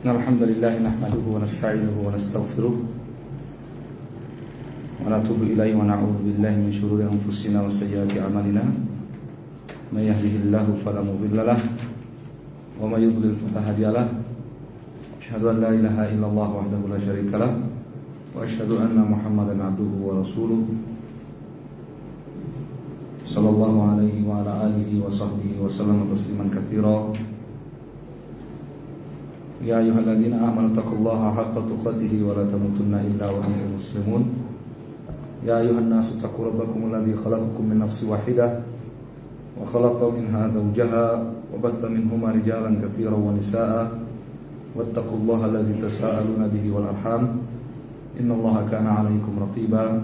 Alhamdulillah nahmaduhu wa nasta'inuhu wa nastaghfiruh wa natubu ilaihi wa na'udzu billahi min shururi anfusina wa sayyiati a'malina may yahdihillahu fala mudilla lahu wa may yudlil fala hadiya lahu asyhadu an la ilaha illallah wahdahu la syarika lahu wa asyhadu anna Muhammadan abduhu wa rasuluh sallallahu alaihi wa ala alihi wa sahbihi wa sallam tasliman katsira. Ya ayyuhalladzina amanu taqullaha haqqa tuqatih wa la tamutunna illa wa antum muslimun. Ya ayyuhan nasu taqu rabbakum alladzi khalaqakum min nafsin wahidah wa khalaqa minha zawjaha wa batha minhuma rijalan katsiran wa nisaa'a wattaqullaha alladzi tasaaluna bihi wal arham innallaha kana 'alaykum raqiba.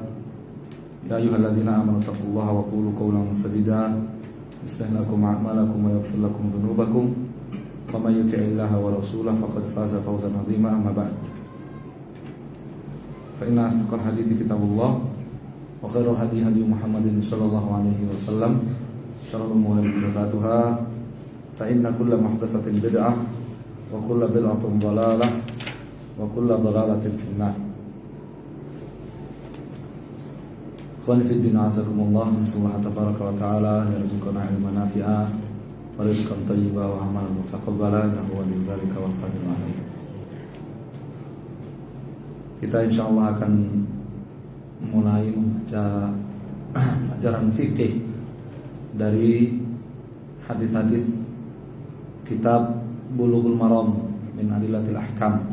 Ya ayyuhalladzina amanu taqullaha wa qulu qawlan sadida yuslih lakum a'malakum wa yaghfir lakum dhunubakum wa may yuti'illaha wa rasulahu faqad faza fawzan 'azima. Amma ba'd. Fa inna asdaqal hadithi kitabullah wa khairal hadi hadi Muhammadin sallallahu alaihi wasallam syarrul umuri muhdatsatuha fa inna kulla muhdatsatin bid'ah wa kulla bid'atin dhalalah wa kulla dhalalatin finnar. Ikhwani fid din, azakumullah, nasallahu tabaraka wa ta'ala yarzuqana ilman nafi'a wa rizqan thayyiban wa amalan mutaqabbalan innahu waliyyu dzalika wal qadiru alaih. Kita insyaallah akan mulai membaca pelajaran fikih dari hadis-hadis kitab Bulughul Maram min Adillatil Ahkam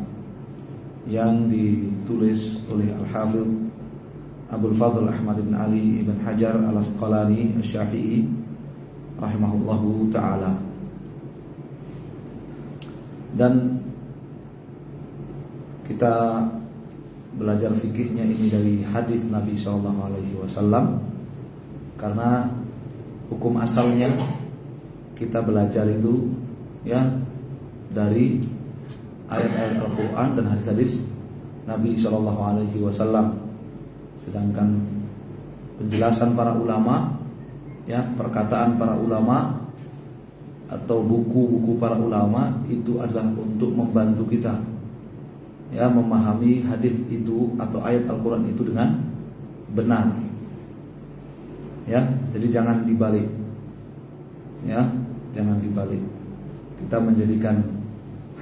yang ditulis oleh Al-Hafidz Abdul Fadl Ahmad bin Ali ibn Hajar Al-Asqalani Asy-Syafi'i rahimahullahu ta'ala. Dan kita belajar fikihnya ini dari hadis Nabi SAW, karena hukum asalnya kita belajar itu ya dari ayat-ayat Al-Quran dan hadis-hadis Nabi SAW. Sedangkan penjelasan para ulama, ya, perkataan para ulama atau buku-buku para ulama itu adalah untuk membantu kita ya memahami hadis itu atau ayat Al-Quran itu dengan benar. Ya, jadi jangan dibalik. Ya, jangan dibalik. Kita menjadikan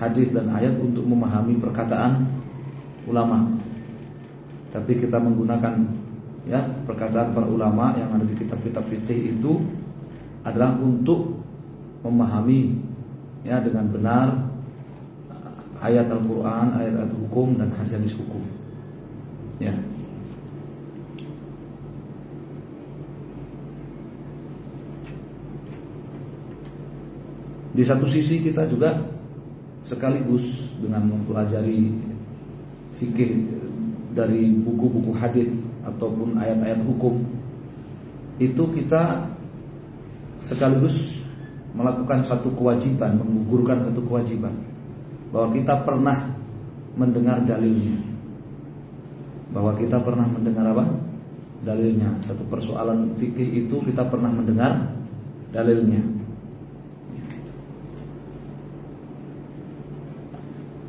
hadis dan ayat untuk memahami perkataan ulama. Tapi kita menggunakan ya perkataan para ulama yang ada di kitab-kitab fikih itu adalah untuk memahami ya dengan benar ayat Al-Quran, ayat-ayat hukum dan hadis-hadis hukum. Ya. Di satu sisi kita juga sekaligus dengan mempelajari fikih dari buku-buku hadis ataupun ayat-ayat hukum, itu kita sekaligus melakukan satu kewajiban, menggugurkan satu kewajiban, bahwa kita pernah mendengar dalilnya. Bahwa kita pernah mendengar apa? Dalilnya. Satu persoalan fikih itu kita pernah mendengar dalilnya.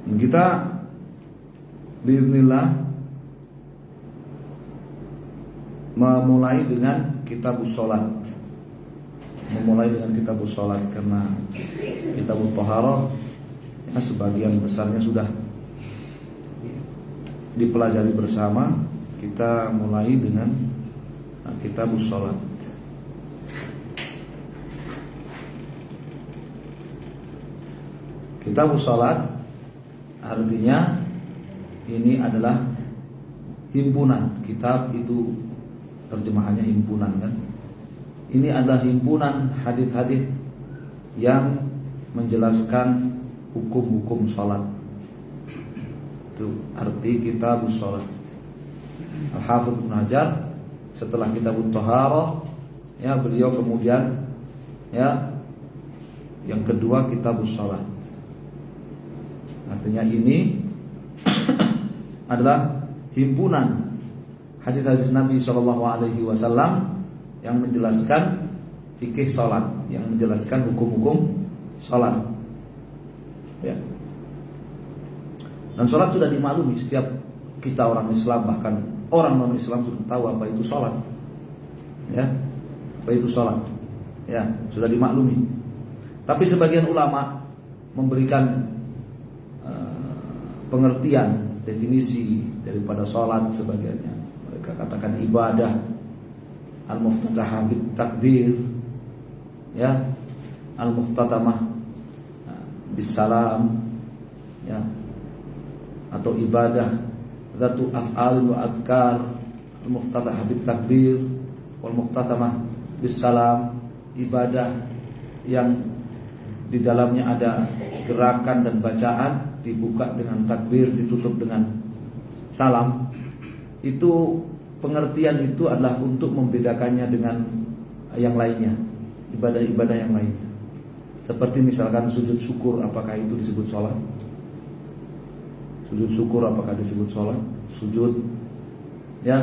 Dan kita biiznillah memulai dengan kitabus sholat. Memulai dengan kitabus sholat karena kitabut thaharah ya, sebagian besarnya sudah dipelajari bersama. Kita mulai dengan kitabus sholat. Kitabus sholat artinya ini adalah himpunan. Kitab itu terjemahannya himpunan kan. Ini adalah himpunan hadis-hadis yang menjelaskan hukum-hukum sholat. Itu arti kitabus sholat. Al-Hafidz Ibnu Hajar setelah kitabut thaharah ya beliau kemudian ya yang kedua kitabus sholat. Artinya ini adalah himpunan hadis-hadis Nabi SAW yang menjelaskan fikih salat, yang menjelaskan hukum-hukum salat. Ya. Dan sholat sudah dimaklumi setiap kita orang Islam, bahkan orang non Islam sudah tahu apa itu sholat. Ya, apa itu sholat? Ya, sudah dimaklumi. Tapi sebagian ulama memberikan pengertian, definisi daripada sholat sebagiannya. Mereka katakan ibadah al-muftatahah bit takbir, ya, al-muftatamah bis salam, ya, atau ibadah zatu af'al wa adhkar al-muftatahah bit takbir wal muftatamah bis salam, ibadah yang di dalamnya ada gerakan dan bacaan, dibuka dengan takbir, ditutup dengan salam. Itu pengertian itu adalah untuk membedakannya dengan yang lainnya, ibadah-ibadah yang lainnya. Seperti misalkan sujud syukur, apakah itu disebut sholat? Sujud syukur apakah disebut sholat? Sujud, ya,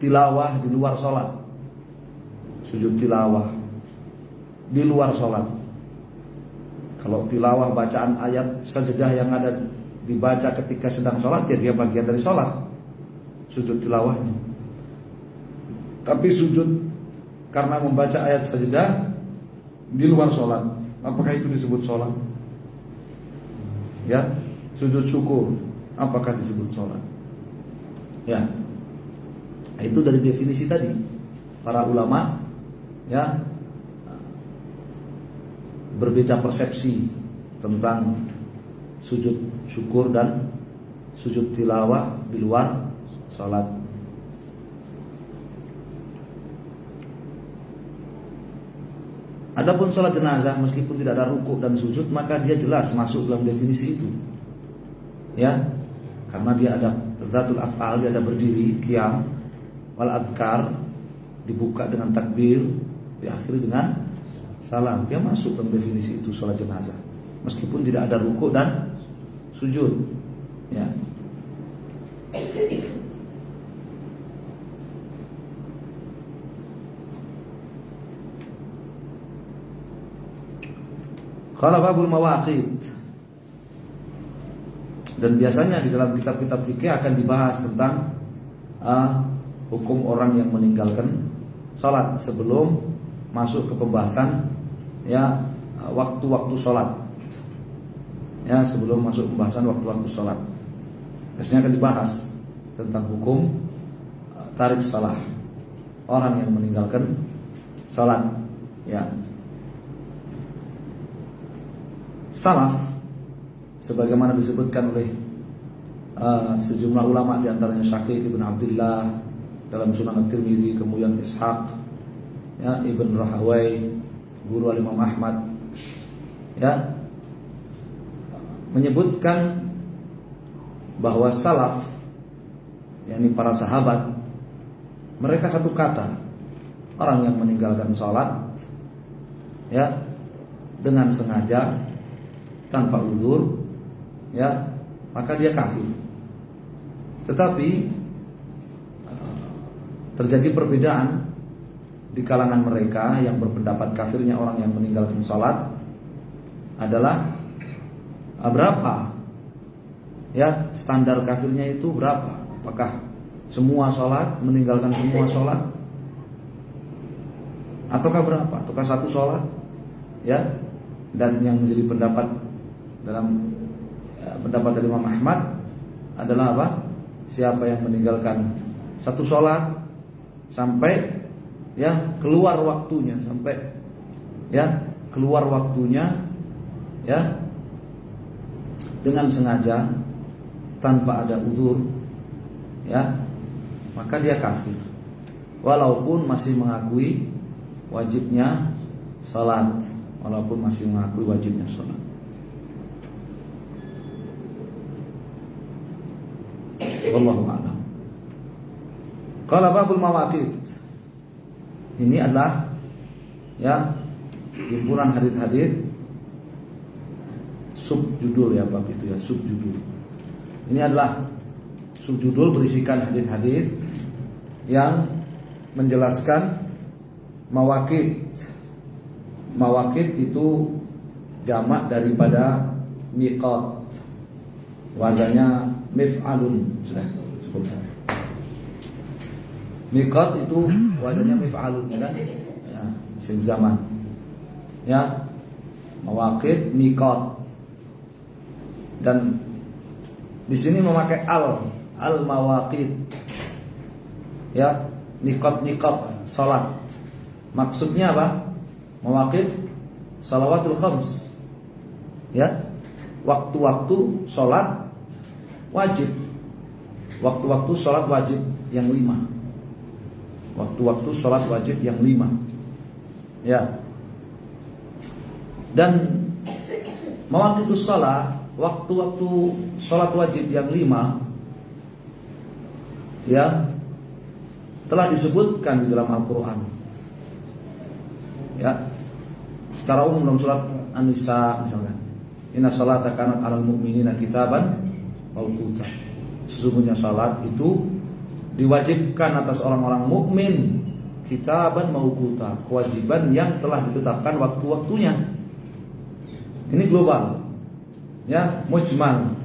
tilawah di luar sholat, sujud tilawah di luar sholat. Kalau tilawah bacaan ayat sajadah yang ada dibaca ketika sedang sholat, ya dia bagian dari sholat, sujud tilawahnya. Tapi sujud karena membaca ayat sajadah di luar sholat, apakah itu disebut sholat? Ya, sujud syukur, apakah disebut sholat? Ya, itu dari definisi tadi para ulama, ya, berbeda persepsi tentang sujud syukur dan sujud tilawah di luar salat. Adapun salat jenazah meskipun tidak ada rukuk dan sujud, maka dia jelas masuk dalam definisi itu. Ya, karena dia ada zatul af'al, dia ada berdiri, qiyam, wal adhkar, dibuka dengan takbir, diakhiri dengan salam. Dia masuk dalam definisi itu salat jenazah meskipun tidak ada rukuk dan sujud. Ya. Qala babul mawaqit. Dan biasanya di dalam kitab-kitab fikih akan dibahas tentang hukum orang yang meninggalkan salat sebelum masuk ke pembahasan, ya, waktu-waktu salat. Ya, sebelum masuk pembahasan waktu-waktu salat, biasanya akan dibahas tentang hukum tarik salah, orang yang meninggalkan salat. Ya, salaf sebagaimana disebutkan oleh sejumlah ulama, di antaranya Syaqi ibn Abdullah dalam Sunan At-Tirmidzi, kemudian Ishaq, ya, Ibn Rahawai, guru Imam Ahmad, ya, menyebutkan bahwa salaf, yakni para sahabat, mereka satu kata, orang yang meninggalkan sholat, ya, dengan sengaja tanpa uzur, ya, maka dia kafir. Tetapi terjadi perbedaan di kalangan mereka yang berpendapat kafirnya orang yang meninggalkan sholat adalah berapa, ya, standar kafirnya itu berapa? Apakah semua sholat, meninggalkan semua sholat, ataukah berapa? Ataukah satu sholat? Ya, dan yang menjadi pendapat dalam pendapat Imam Ahmad adalah apa? Siapa yang meninggalkan satu sholat sampai, ya, keluar waktunya, sampai, ya, keluar waktunya, ya, dengan sengaja tanpa ada uzur, ya, maka dia kafir walaupun masih mengakui wajibnya salat, walaupun masih mengakui wajibnya salat. Wallahu a'lam. Qala babul mawaqit. Ini adalah, ya, himpunan hadis-hadis subjudul, ya, bab itu, ya, subjudul. Ini adalah subjudul berisikan hadis-hadis yang menjelaskan mawaqit. Mawaqit itu jamak daripada miqat. wazannya mif'alun, sudah cukup. Miqat itu wazannya mif'alun, ya kan? Ya, isim zaman. Ya, mawaqit, miqat. Dan di sini memakai al mawaqit. Ya, miqat salat. Maksudnya apa? Mawaqit salawatul khams. Ya, waktu-waktu salat wajib. Waktu-waktu salat wajib yang 5. Waktu-waktu salat wajib yang 5. Ya. Dan mawaqitus shalah, waktu-waktu salat wajib yang 5, ya, telah disebutkan di dalam Al-Qur'an. Ya. Secara umum dalam surat An-Nisa misalnya, inna salata kanat 'alal mu'minina kitaban mawquta. Sesungguhnya salat itu diwajibkan atas orang-orang mukmin kitaban mawquta, kewajiban yang telah ditetapkan waktu-waktunya. Ini global. Ya, mujmal.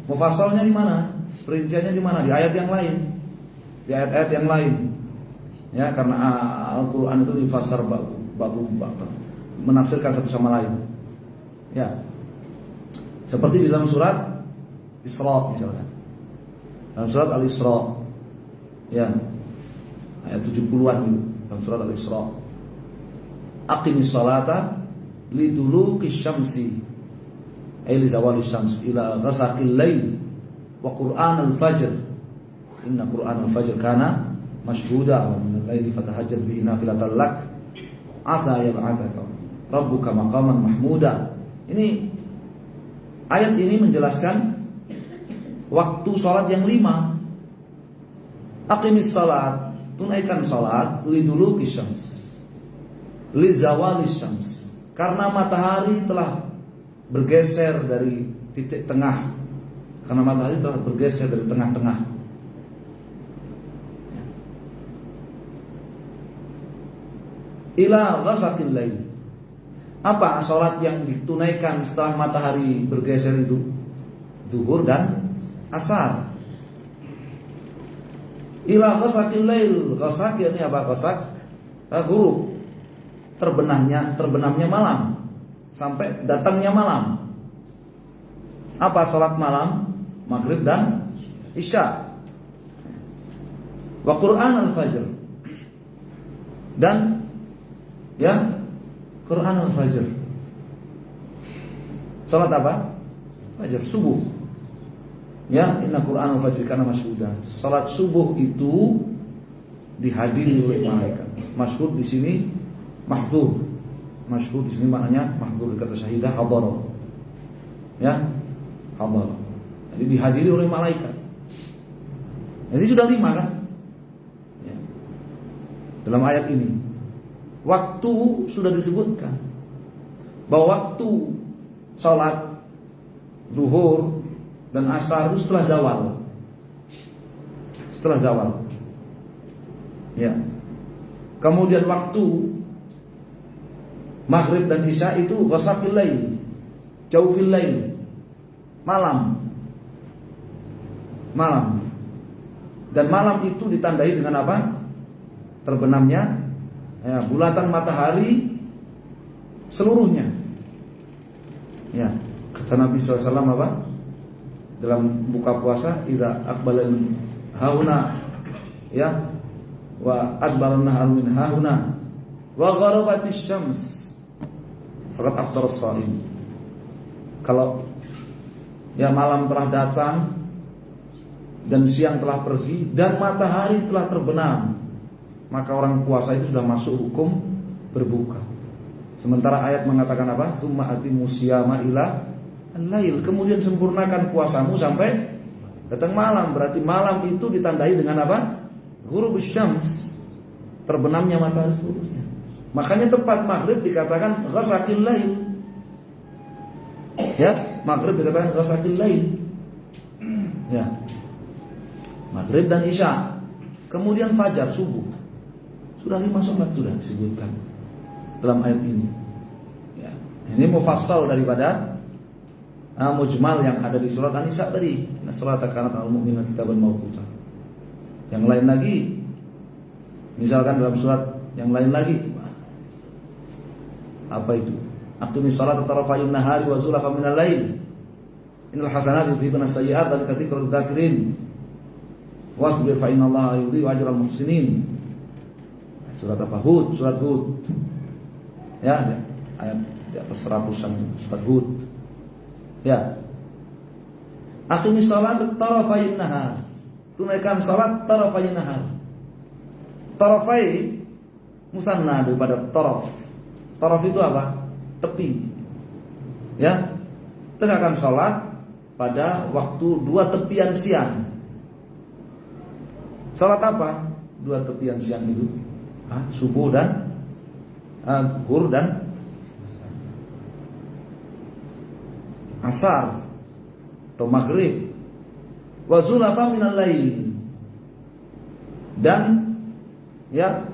Mufassalnya di mana? Perinciannya di mana? Di ayat yang lain. Di ayat-ayat yang lain. Ya, karena Al-Qur'an itu difassar batu menafsirkan satu sama lain. Ya. Seperti di dalam surat Isra misalkan. Dalam surat Al-Isra. Ya. Ayat 70-an itu dalam surat Al-Isra. Aqimis salata liduluqis syamsi ay li zawalis syams ila ghasaqil lail wa qur'anal fajr. Inna qur'anal fajr kana mashhuda wa min al-laili fatahajjad bihi nafilatan lak asa yab'atsaka rabbuka maqaman mahmuda. Ini ayat ini menjelaskan waktu salat yang 5. Aqimis salat, tunaikan salat liduluqis syams, li zawalis syams, karena matahari telah bergeser dari titik tengah. Karena matahari telah bergeser dari tengah-tengah. Ila ghasaqil lail. Apa salat yang ditunaikan setelah matahari bergeser itu? Zuhur dan asar. Ila ghasaqil lail. Ghasaq ini apa? Ghasaq ghurub. Terbenamnya malam sampai datangnya malam. Apa salat malam? Maghrib dan Isya. Wa Qur'an al-Fajr. Dan ya, Qur'an al-Fajr. Salat apa? Fajr, subuh. Ya, inna Qur'an al-Fajr kana mashhuda. Salat subuh itu dihadiri oleh malaikat. Masyhud di sini mahdzur. Masyhud di sini maknanya mahdzur, kata syahidah hadara. Ya, hadara. Jadi dihadiri oleh malaikat. Jadi sudah 5 kan? Ya. Dalam ayat ini waktu sudah disebutkan bahwa waktu salat zuhur dan asar itu setelah zawal. Setelah zawal. Ya. Kemudian waktu maghrib dan isya itu ghasaqil lail, jawfil lail, malam. Malam. Dan malam itu ditandai dengan apa? Terbenamnya ya, bulatan matahari seluruhnya. Ya, kata Nabi SAW apa? Dalam buka puasa, idza aqbala min hauna ya wa adbara nahar min hauna wa gharabatis syams faqad afṭara as-shā'im. Kalau ya malam telah datang dan siang telah pergi dan matahari telah terbenam, maka orang puasa itu sudah masuk hukum berbuka. Sementara ayat mengatakan apa? Tsumma atimu siyama ila al-lail. Kemudian sempurnakan puasamu sampai datang malam. Berarti malam itu ditandai dengan apa? Ghurubus syams, terbenamnya matahari seluruhnya. Makanya tepat maghrib dikatakan ghasaqil lail. Ya, maghrib dikatakan ghasaqil lail. Ya. Maghrib dan isya. Kemudian fajar, subuh. Sudah 5 salat sudah disebutkan dalam ayat ini. Ya. Ini mufassal daripada mujmal yang ada di surat An-Nisa tadi. Inna sholata kanat 'alal mu'minina kitaban mawquta. Yang lain lagi, misalkan dalam surat yang lain lagi, apa itu? Aqimis sholata tarafayun nahari wa zulafan minal lail. Innal hasanati yudhibuna as-sayyi'at dzalika dzikrul dzakirin. Wasbir fa innallaha yudhi'u ajral muhsinin. Surat apa? Hud, surat Hud. Ya, ayat di atas 100-an surat Hud. Ya. Aqimis sholata tarafayun nahar. Tunaikan salat tarafayun nahar. Tarafai musanna daripada taraf. Taraf itu apa? Tepi. Ya. Tegakkan salat pada waktu dua tepian siang. Salat apa? Dua tepian siang itu. Subuh dan zuhur dan asar atau maghrib. Wa zulafa minal lail. Dan ya,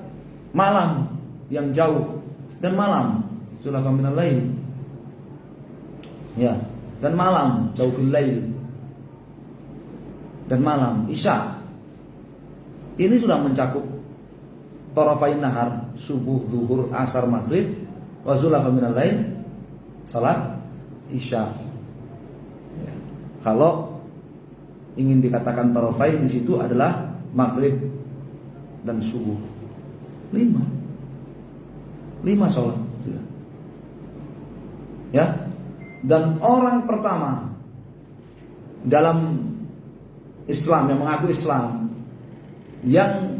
malam yang jauh dan malam zulafa minal lail. Ya, dan malam jauh fil lail. Dan malam isya. Ini sudah mencakup tarafain nahar, subuh, zuhur, asar, maghrib, wa zulafa minal lail, salat isya. Ya. Kalau ingin dikatakan tarafain di situ adalah maghrib dan subuh. 5 salat sudah. Ya. Dan orang pertama dalam Islam yang mengaku Islam yang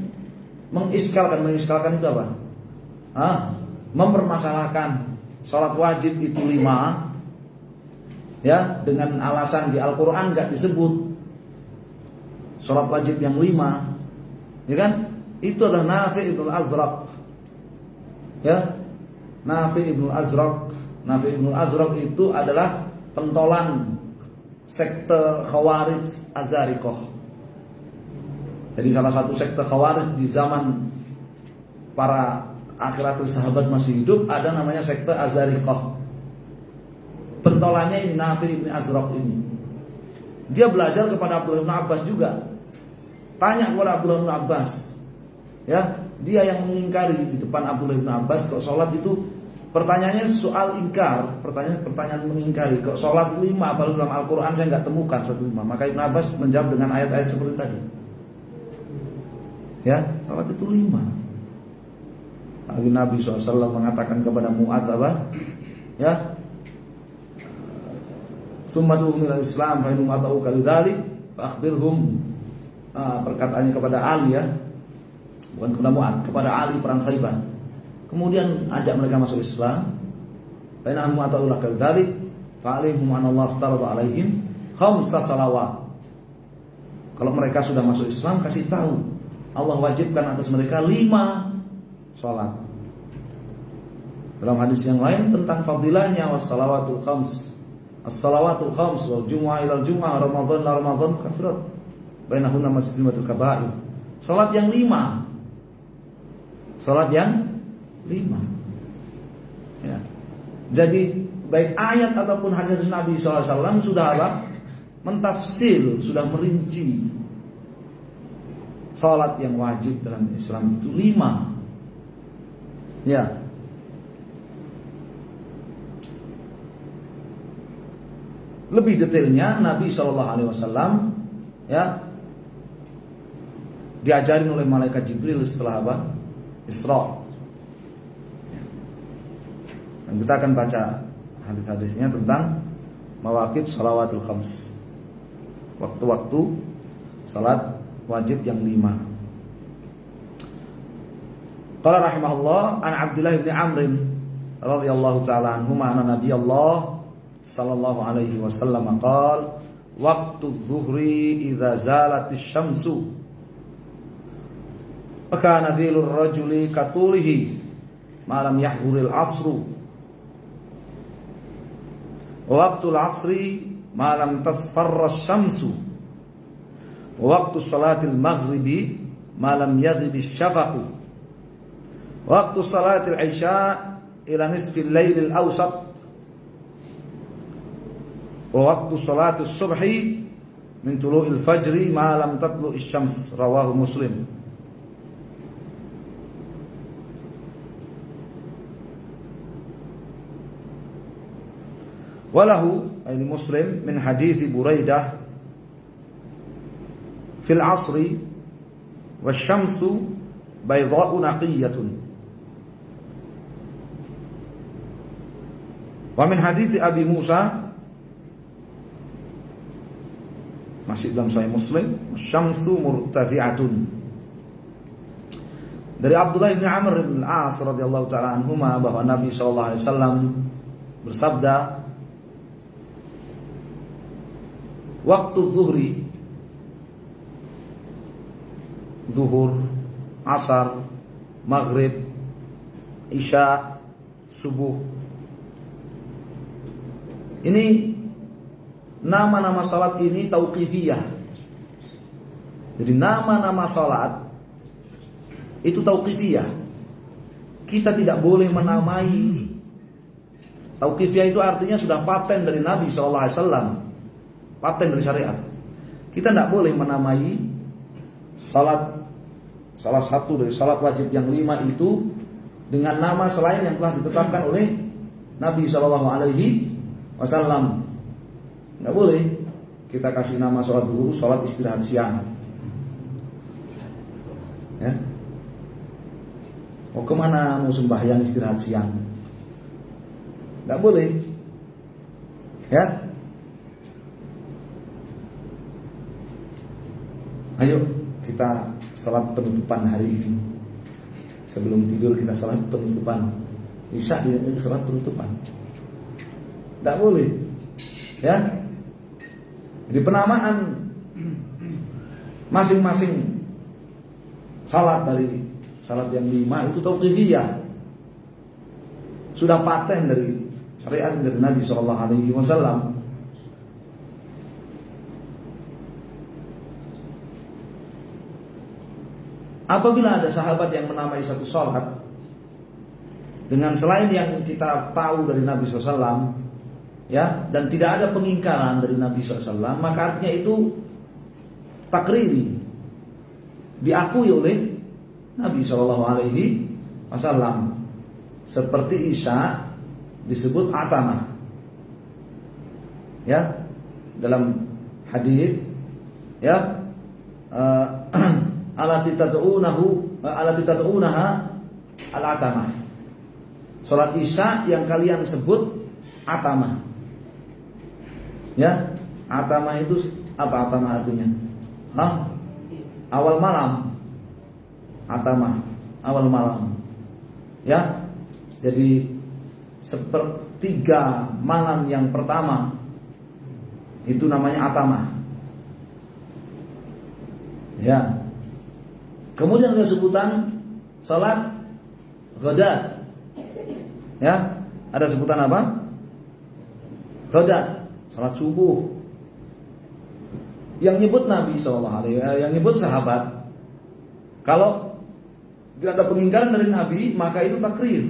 mengiskalkan itu apa? Mempermasalahkan salat wajib itu 5, ya, dengan alasan di Al-Quran gak disebut salat wajib yang 5, ya kan? Itu adalah Nafi' ibn al-Azraq, ya, Nafi' ibn al-Azraq. Nafi' ibn al-Azraq itu adalah pentolan sekte Khawarij Azariqah. Jadi salah satu sekte Khawarij di zaman para akhir-akhir sahabat masih hidup ada namanya sekte Azariqah. Pentolannya ini Nafi' ibn Azraq ini. Dia belajar kepada Abdullah bin Abbas juga. Tanya kepada Abdullah bin Abbas. Ya, dia yang mengingkari di depan Abdullah bin Abbas kok sholat itu, pertanyaannya soal ingkar, pertanyaan mengingkari. Kok sholat 5 padahal dalam Al-Quran saya nggak temukan sholat 5. Maka Ibn Abbas menjawab dengan ayat-ayat seperti tadi. Ya, salat itu 5. Lagi Nabi SAW mengatakan kepada Mu'adz apa? Ya, Summad'uhum ilal Islam fa innahum ata'uka lidzalik fa akhbirhum. Perkataannya kepada Ali, ya, bukan kepada Mu'adz, kepada Ali perang Khaibar. Kemudian ajak mereka masuk Islam. Fa innahum ata'uka lidzalik fa alaihim an Allah aftarada alaihim khamsa salawat. Kalau mereka sudah masuk Islam, kasih tahu Allah wajibkan atas mereka 5 salat. Dalam hadis yang lain tentang fadilahnya wassalawatul khams. As-salawatul khams wal jumu'ah ilal jumu'ah Ramadan la Ramadan kafirat bainahunna masjidatul kaba'ir. Salat yang 5. Salat yang 5. Ya. Jadi baik ayat ataupun hadis Nabi SAW sudah apa? Mentafsir, sudah merinci salat yang wajib dalam Islam itu 5. Ya. Lebih detailnya Nabi SAW, ya, diajarin oleh malaikat Jibril setelah apa? Isra. Dan kita akan baca hadis-hadisnya tentang mawaqit shalawatul khams, waktu-waktu salat wajib yang 5. Qala rahimahullah an Abdullah bin Amr radhiyallahu ta'ala anhuma anna Nabiyallah sallallahu alaihi wasallam qala waqtu adh-dhuhri idza zalatis syamsu fa kana dhilur rajuli katulihi ma lam yahdhuril asru wa waqtul asri ma lam tasfarra asy-syamsu wa waqtu salatil maghribi ma lam yaghibi asy-syafaqu wa waqtu salatil isya ila nisfil lailil awsat wa waqtu salatus subhi min tulu'il fajri ma lam tatlu'is syams, rawahu Muslim. Walahu ay Muslim min hadits Buraidah fil asri wasyamsu baydha'u naqiyatun. Wa min hadits Abi Musa, masih dalam Sahih Muslim, syamsu murtafi'atun. Dari Abdullah bin Amr bin Al-As radhiyallahu taala anhuma bahwa Nabi sallallahu alaihi wasallam bersabda, waktu zuhri, zuhur, asar, maghrib, isya, subuh, ini nama-nama salat ini tauqifiyah. Jadi nama-nama salat itu tauqifiyah. Kita tidak boleh menamai. Tauqifiyah itu artinya sudah paten dari Nabi SAW, paten dari syariat. Kita tidak boleh menamai salat, salah satu dari salat wajib yang 5 itu dengan nama selain yang telah ditetapkan oleh Nabi SAW. Nggak boleh kita kasih nama sholat zuhur, sholat istirahat siang. Ya. Mau kemana mau sembahyang istirahat siang? Nggak boleh. Ya. Ayo kita sholat penutupan hari ini. Sebelum tidur kita sholat penutupan. Isya dia sholat penutupan. Nggak boleh. Ya. Jadi penamaan masing-masing salat dari salat yang 5 itu tauqifiyah. Sudah paten dari syariat dari Nabi SAW. Apabila ada sahabat yang menamai satu salat dengan selain yang kita tahu dari Nabi SAW, ya, dan tidak ada pengingkaran dari Nabi SAW, maka artinya itu takriri, diakui oleh Nabi SAW. Seperti Isya disebut atamah, ya, dalam hadis, ya, alati tad'unaha al-atamah. Salat Isya yang kalian sebut atamah. Ya, atamah itu apa atamah artinya? Awal malam. Atamah, awal malam. Ya. Jadi sepertiga malam yang pertama itu namanya atamah. Ya. Kemudian ada sebutan salat ghadat. Ya, ada sebutan apa? Ghadat, salat subuh. Yang nyebut Nabi SAW, yang nyebut sahabat. Kalau tidak ada pengingkaran dari Nabi, maka itu takrir,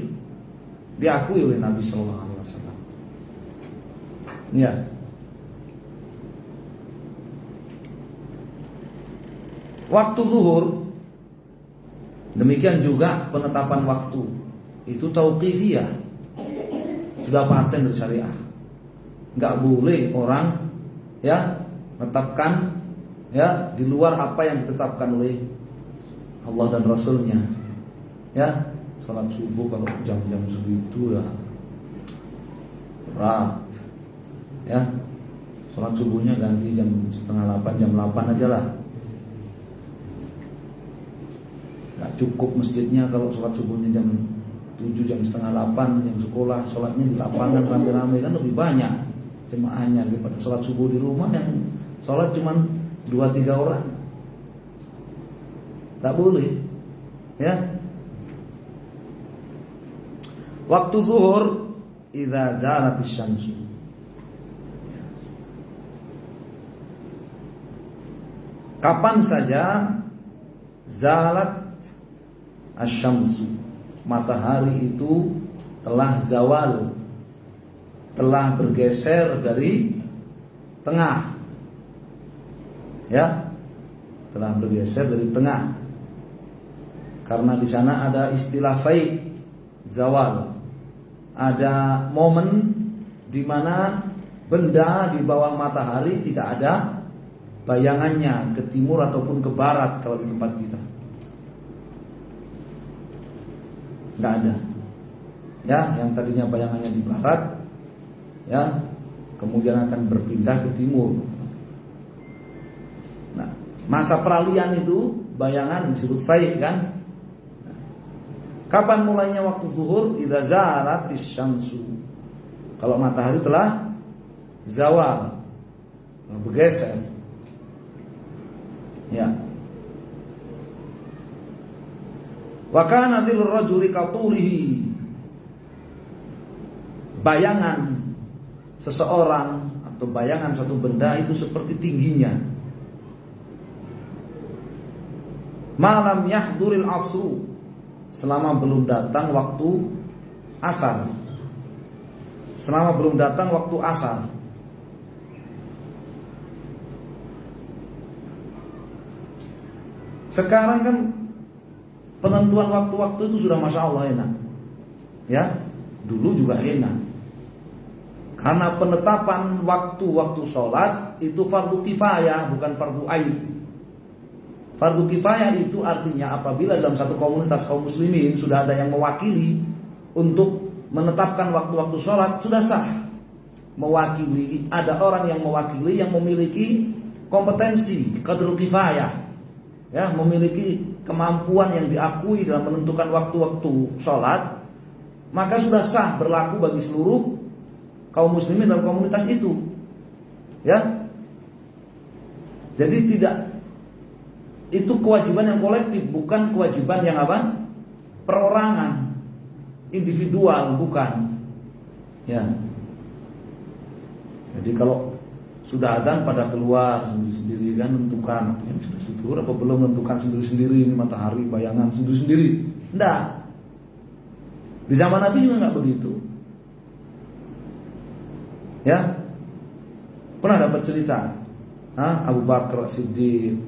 diakui oleh Nabi SAW. Ya. Waktu zuhur, demikian juga penetapan waktu itu tauqifiyah, sudah paten dari syariah. Nggak boleh orang, ya, menetapkan, ya, di luar apa yang ditetapkan oleh Allah dan Rasulnya. Ya, salat subuh kalau jam-jam segitu ya berat. Ya, salat subuhnya ganti jam 7:30, jam 8 aja lah. Nggak cukup masjidnya kalau salat subuhnya jam 7, jam 7:30, yang sekolah salatnya di lapangan rame-rame, kan lebih banyak jemaahnya daripada salat subuh di rumah yang salat cuma 2-3 orang. Tak boleh. Ya. Waktu zuhur idza zalatis syamsu. Kapan saja zalat asyamsu, matahari itu telah zawal, telah bergeser dari tengah. Ya, telah bergeser dari tengah. Karena di sana ada istilah fai, zawal. Ada momen di mana benda di bawah matahari tidak ada bayangannya ke timur ataupun ke barat kalau di tempat kita. Nggak ada. Ya, yang tadinya bayangannya di barat, ya, kemudian akan berpindah ke timur. Nah, masa peralihan itu bayangan disebut fai kan? Nah, kapan mulainya waktu zuhur? Idza zalatis syamsu. Kalau matahari telah zawal, bergeser. Ya. Wa kana dhilur rajuli qatulihi. Bayangan seseorang atau bayangan satu benda itu seperti tingginya. Malam yahduril asru, selama belum datang waktu asar. Selama belum datang waktu asar. Sekarang kan penentuan waktu-waktu itu sudah Masya Allah enak. Ya, dulu juga enak. Karena penetapan waktu-waktu sholat itu fardu kifayah, bukan fardu ain. Fardu kifayah itu artinya apabila dalam satu komunitas kaum muslimin sudah ada yang mewakili untuk menetapkan waktu-waktu sholat, sudah sah. Mewakili, ada orang yang mewakili yang memiliki kompetensi, qadrul kifayah, ya, memiliki kemampuan yang diakui dalam menentukan waktu-waktu sholat, maka sudah sah berlaku bagi seluruh kaum muslimin dalam komunitas itu. Ya. Jadi tidak, itu kewajiban yang kolektif, bukan kewajiban yang apa? Perorangan, individual, bukan. Ya. Jadi kalau sudah azan pada keluar sendiri-sendiri kan, menentukan yang sudah sudur apa belum, menentukan sendiri-sendiri ini matahari bayangan sendiri-sendiri. Enggak. Di zaman Nabi juga enggak begitu. Ya. Pernah dapat cerita Abu Bakar Siddiq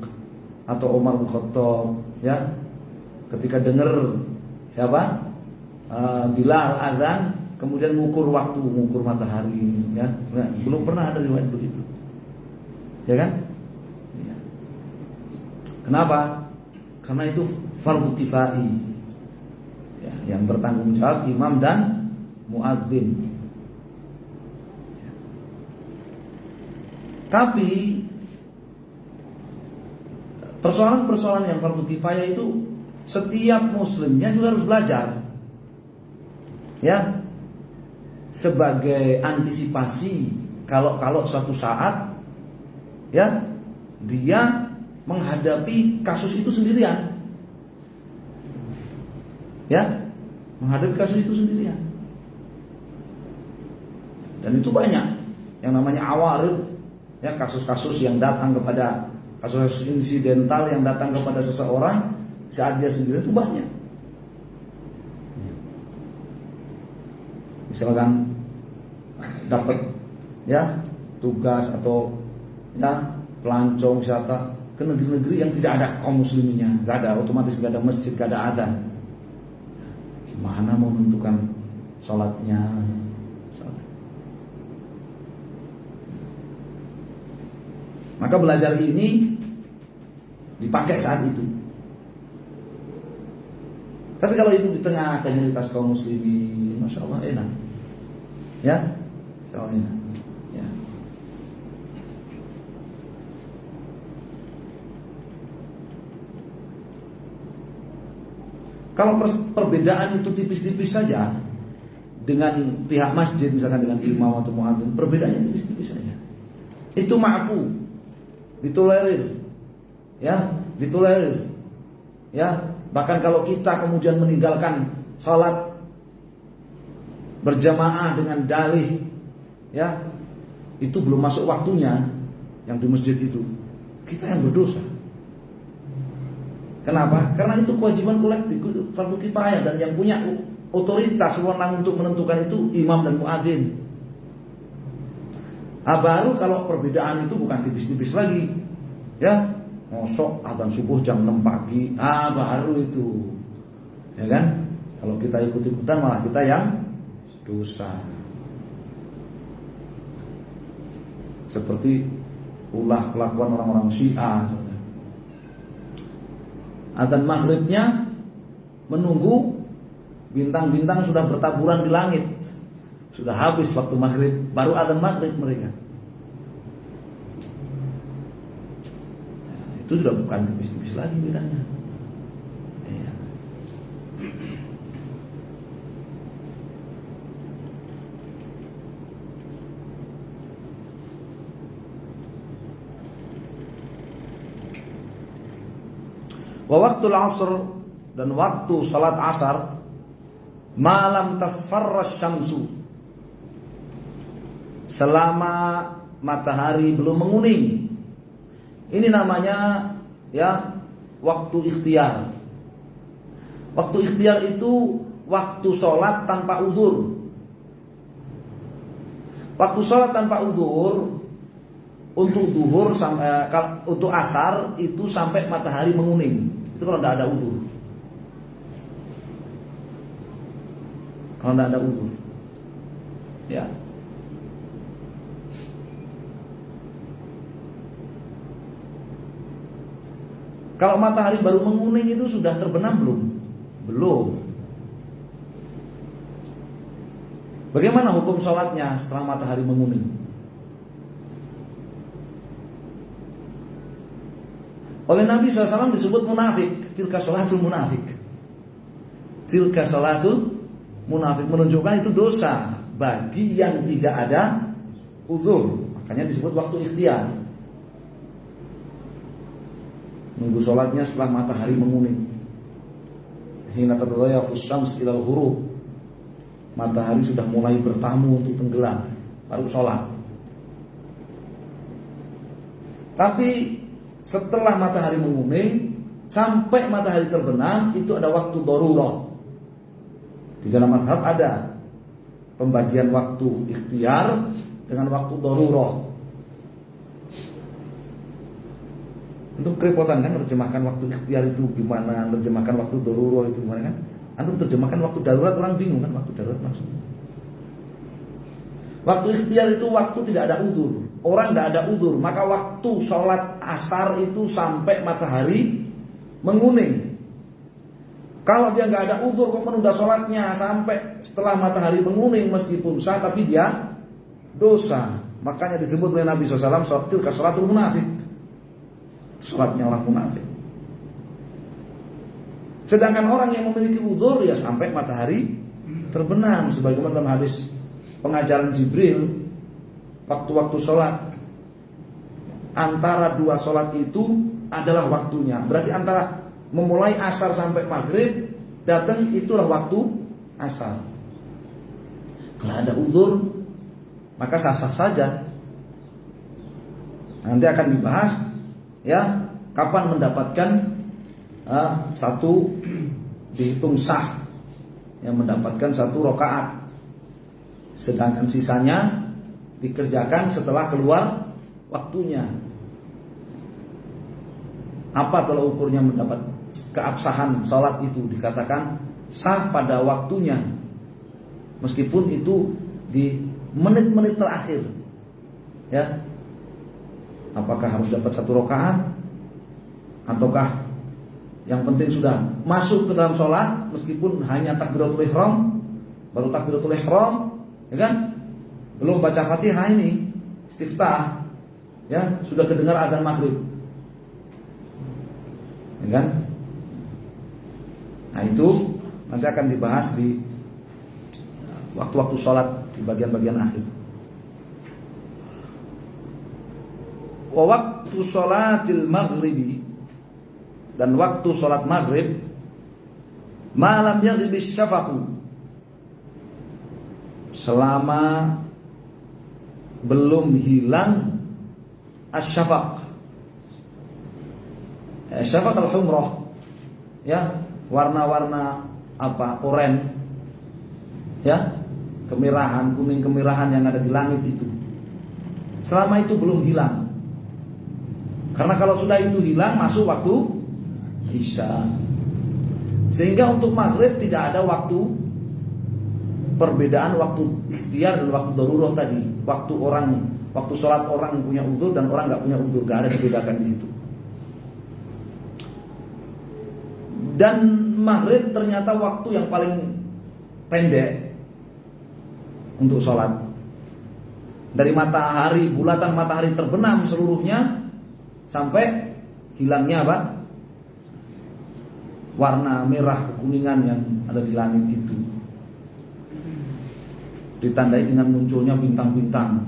atau Umar bin Khattab, ya, ketika dengar siapa? Bilal azan, kemudian mengukur waktu, mengukur matahari, ya. Nah, belum pernah ada riwayat begitu. Ya kan? Ya. Kenapa? Karena itu fardhu kifai. Ya, yang bertanggung jawab imam dan muadzin. Ya. Tapi persoalan-persoalan yang fardhu kifayah itu setiap muslimnya juga harus belajar. Ya. Sebagai antisipasi kalau suatu saat, ya, dia menghadapi kasus itu sendirian. Ya, menghadapi kasus itu sendirian. Dan itu banyak yang namanya awarid, ya, kasus-kasus yang datang kepada, kasus insidental yang datang kepada seseorang saat dia sendiri itu banyak. Misalkan dapat, ya, tugas atau, ya, pelancong wisata ke negeri-negeri yang tidak ada kaum musliminnya, nggak ada, otomatis nggak ada masjid, nggak ada adzan. Gimana mau menentukan sholatnya? Maka belajar ini dipakai saat itu. Tapi kalau itu di tengah komunitas kaum muslimin, Masya Allah enak. Ya, Masya Allah enak. Ya. Kalau perbedaan itu tipis-tipis saja dengan pihak masjid, misalkan dengan imam atau muadzin, perbedaannya tipis-tipis saja, itu ma'fu, ditolerir. Ya, ditolerir. Ya. Bahkan kalau kita kemudian meninggalkan sholat berjamaah dengan dalih, ya, itu belum masuk waktunya yang di masjid itu, kita yang berdosa. Kenapa? Karena itu kewajiban kolektif, fardu kifayah, dan yang punya otoritas wewenang untuk menentukan itu imam dan muadzin. Baru kalau perbedaan itu bukan tipis-tipis lagi, ya, mosok adzan subuh jam 6 pagi, baru itu, ya kan? Kalau kita ikut-ikutan malah kita yang dosa. Seperti ulah kelakuan orang-orang Syiah. Adzan maghribnya menunggu bintang-bintang sudah bertaburan di langit. Sudah habis waktu maghrib, baru adzan maghrib mereka. Itu sudah bukan tipis-tipis lagi bedanya. Ya. Wa waktul asr, dan waktu salat asar, malam tasfarra syamsu, selama matahari belum menguning. Ini namanya ya waktu ikhtiar. Waktu ikhtiar itu waktu sholat tanpa uzur. Waktu sholat tanpa uzur untuk duhur sampai untuk asar itu sampai matahari menguning. Itu kalau tidak ada uzur. Kalau tidak ada uzur, ya. Kalau matahari baru menguning itu sudah terbenam belum? Belum. Bagaimana hukum sholatnya setelah matahari menguning? Oleh Nabi SAW disebut munafik. Tilka sholatul munafik. Tilka sholatul munafik, menunjukkan itu dosa bagi yang tidak ada uzur. Makanya disebut waktu ikhtiar. Nunggu sholatnya setelah matahari menguning. Hina tatadayafus syams ilal ghurub. Matahari sudah mulai bertamu untuk tenggelam, baru sholat. Tapi setelah matahari menguning sampai matahari terbenam itu ada waktu darurah. Di dalam mazhab ada pembagian waktu ikhtiar dengan waktu darurah. Untuk kerepotan kan terjemahkan waktu ikhtiar itu gimana, terjemahkan waktu darurah itu gimana kan? Antum terjemahkan waktu darurat, orang bingung kan waktu darurat maksudnya. Waktu ikhtiar itu waktu tidak ada uzur. Orang tidak ada uzur, maka waktu sholat asar itu sampai matahari menguning. Kalau dia nggak ada uzur kok menunda sholatnya sampai setelah matahari menguning meskipun sah, tapi dia dosa. Makanya disebut oleh Nabi SAW tilka sholatul munafik. Sholatnya orang munafik. Sedangkan orang yang memiliki uzur ya sampai matahari terbenam, sebagaimana dalam hadis pengajaran Jibril, waktu-waktu sholat antara dua sholat itu adalah waktunya. Berarti antara memulai asar sampai maghrib datang itulah waktu asar. Kalau ada uzur maka sah-sah saja. Nanti akan dibahas ya kapan mendapatkan satu dihitung sah, yang mendapatkan satu rakaat, sedangkan sisanya dikerjakan setelah keluar waktunya. Apa tolak ukurnya mendapat keabsahan sholat itu? Dikatakan sah pada waktunya, meskipun itu di menit-menit terakhir. Ya, apakah harus dapat satu rakaat, ataukah yang penting sudah masuk ke dalam sholat meskipun hanya takbiratul ihram, baru takbiratul ihram, ya kan? Belum baca Fatihah ini, istiftah, ya sudah kedengar azan maghrib, ya kan? Nah itu nanti akan dibahas di waktu-waktu sholat di bagian-bagian akhir. Wa waktu sholatil maghribi, dan waktu sholat maghrib, malam yaghibi syafaqu, selama belum hilang asyafaq. Syafaq al-humrah, ya warna-warna apa, oranye, ya kemerahan, kuning kemerahan yang ada di langit itu. selama itu belum hilang. Karena kalau sudah itu hilang masuk waktu Isya. Sehingga untuk maghrib tidak ada waktu perbedaan waktu ikhtiar dan waktu darurah tadi. Waktu sholat orang punya uzur dan orang nggak punya uzur, nggak ada dibedakan di situ. Dan maghrib ternyata waktu yang paling pendek untuk sholat. Dari matahari, bulatan matahari terbenam seluruhnya sampai hilangnya apa? Warna merah kekuningan yang ada di langit itu, ditandai dengan munculnya bintang-bintang.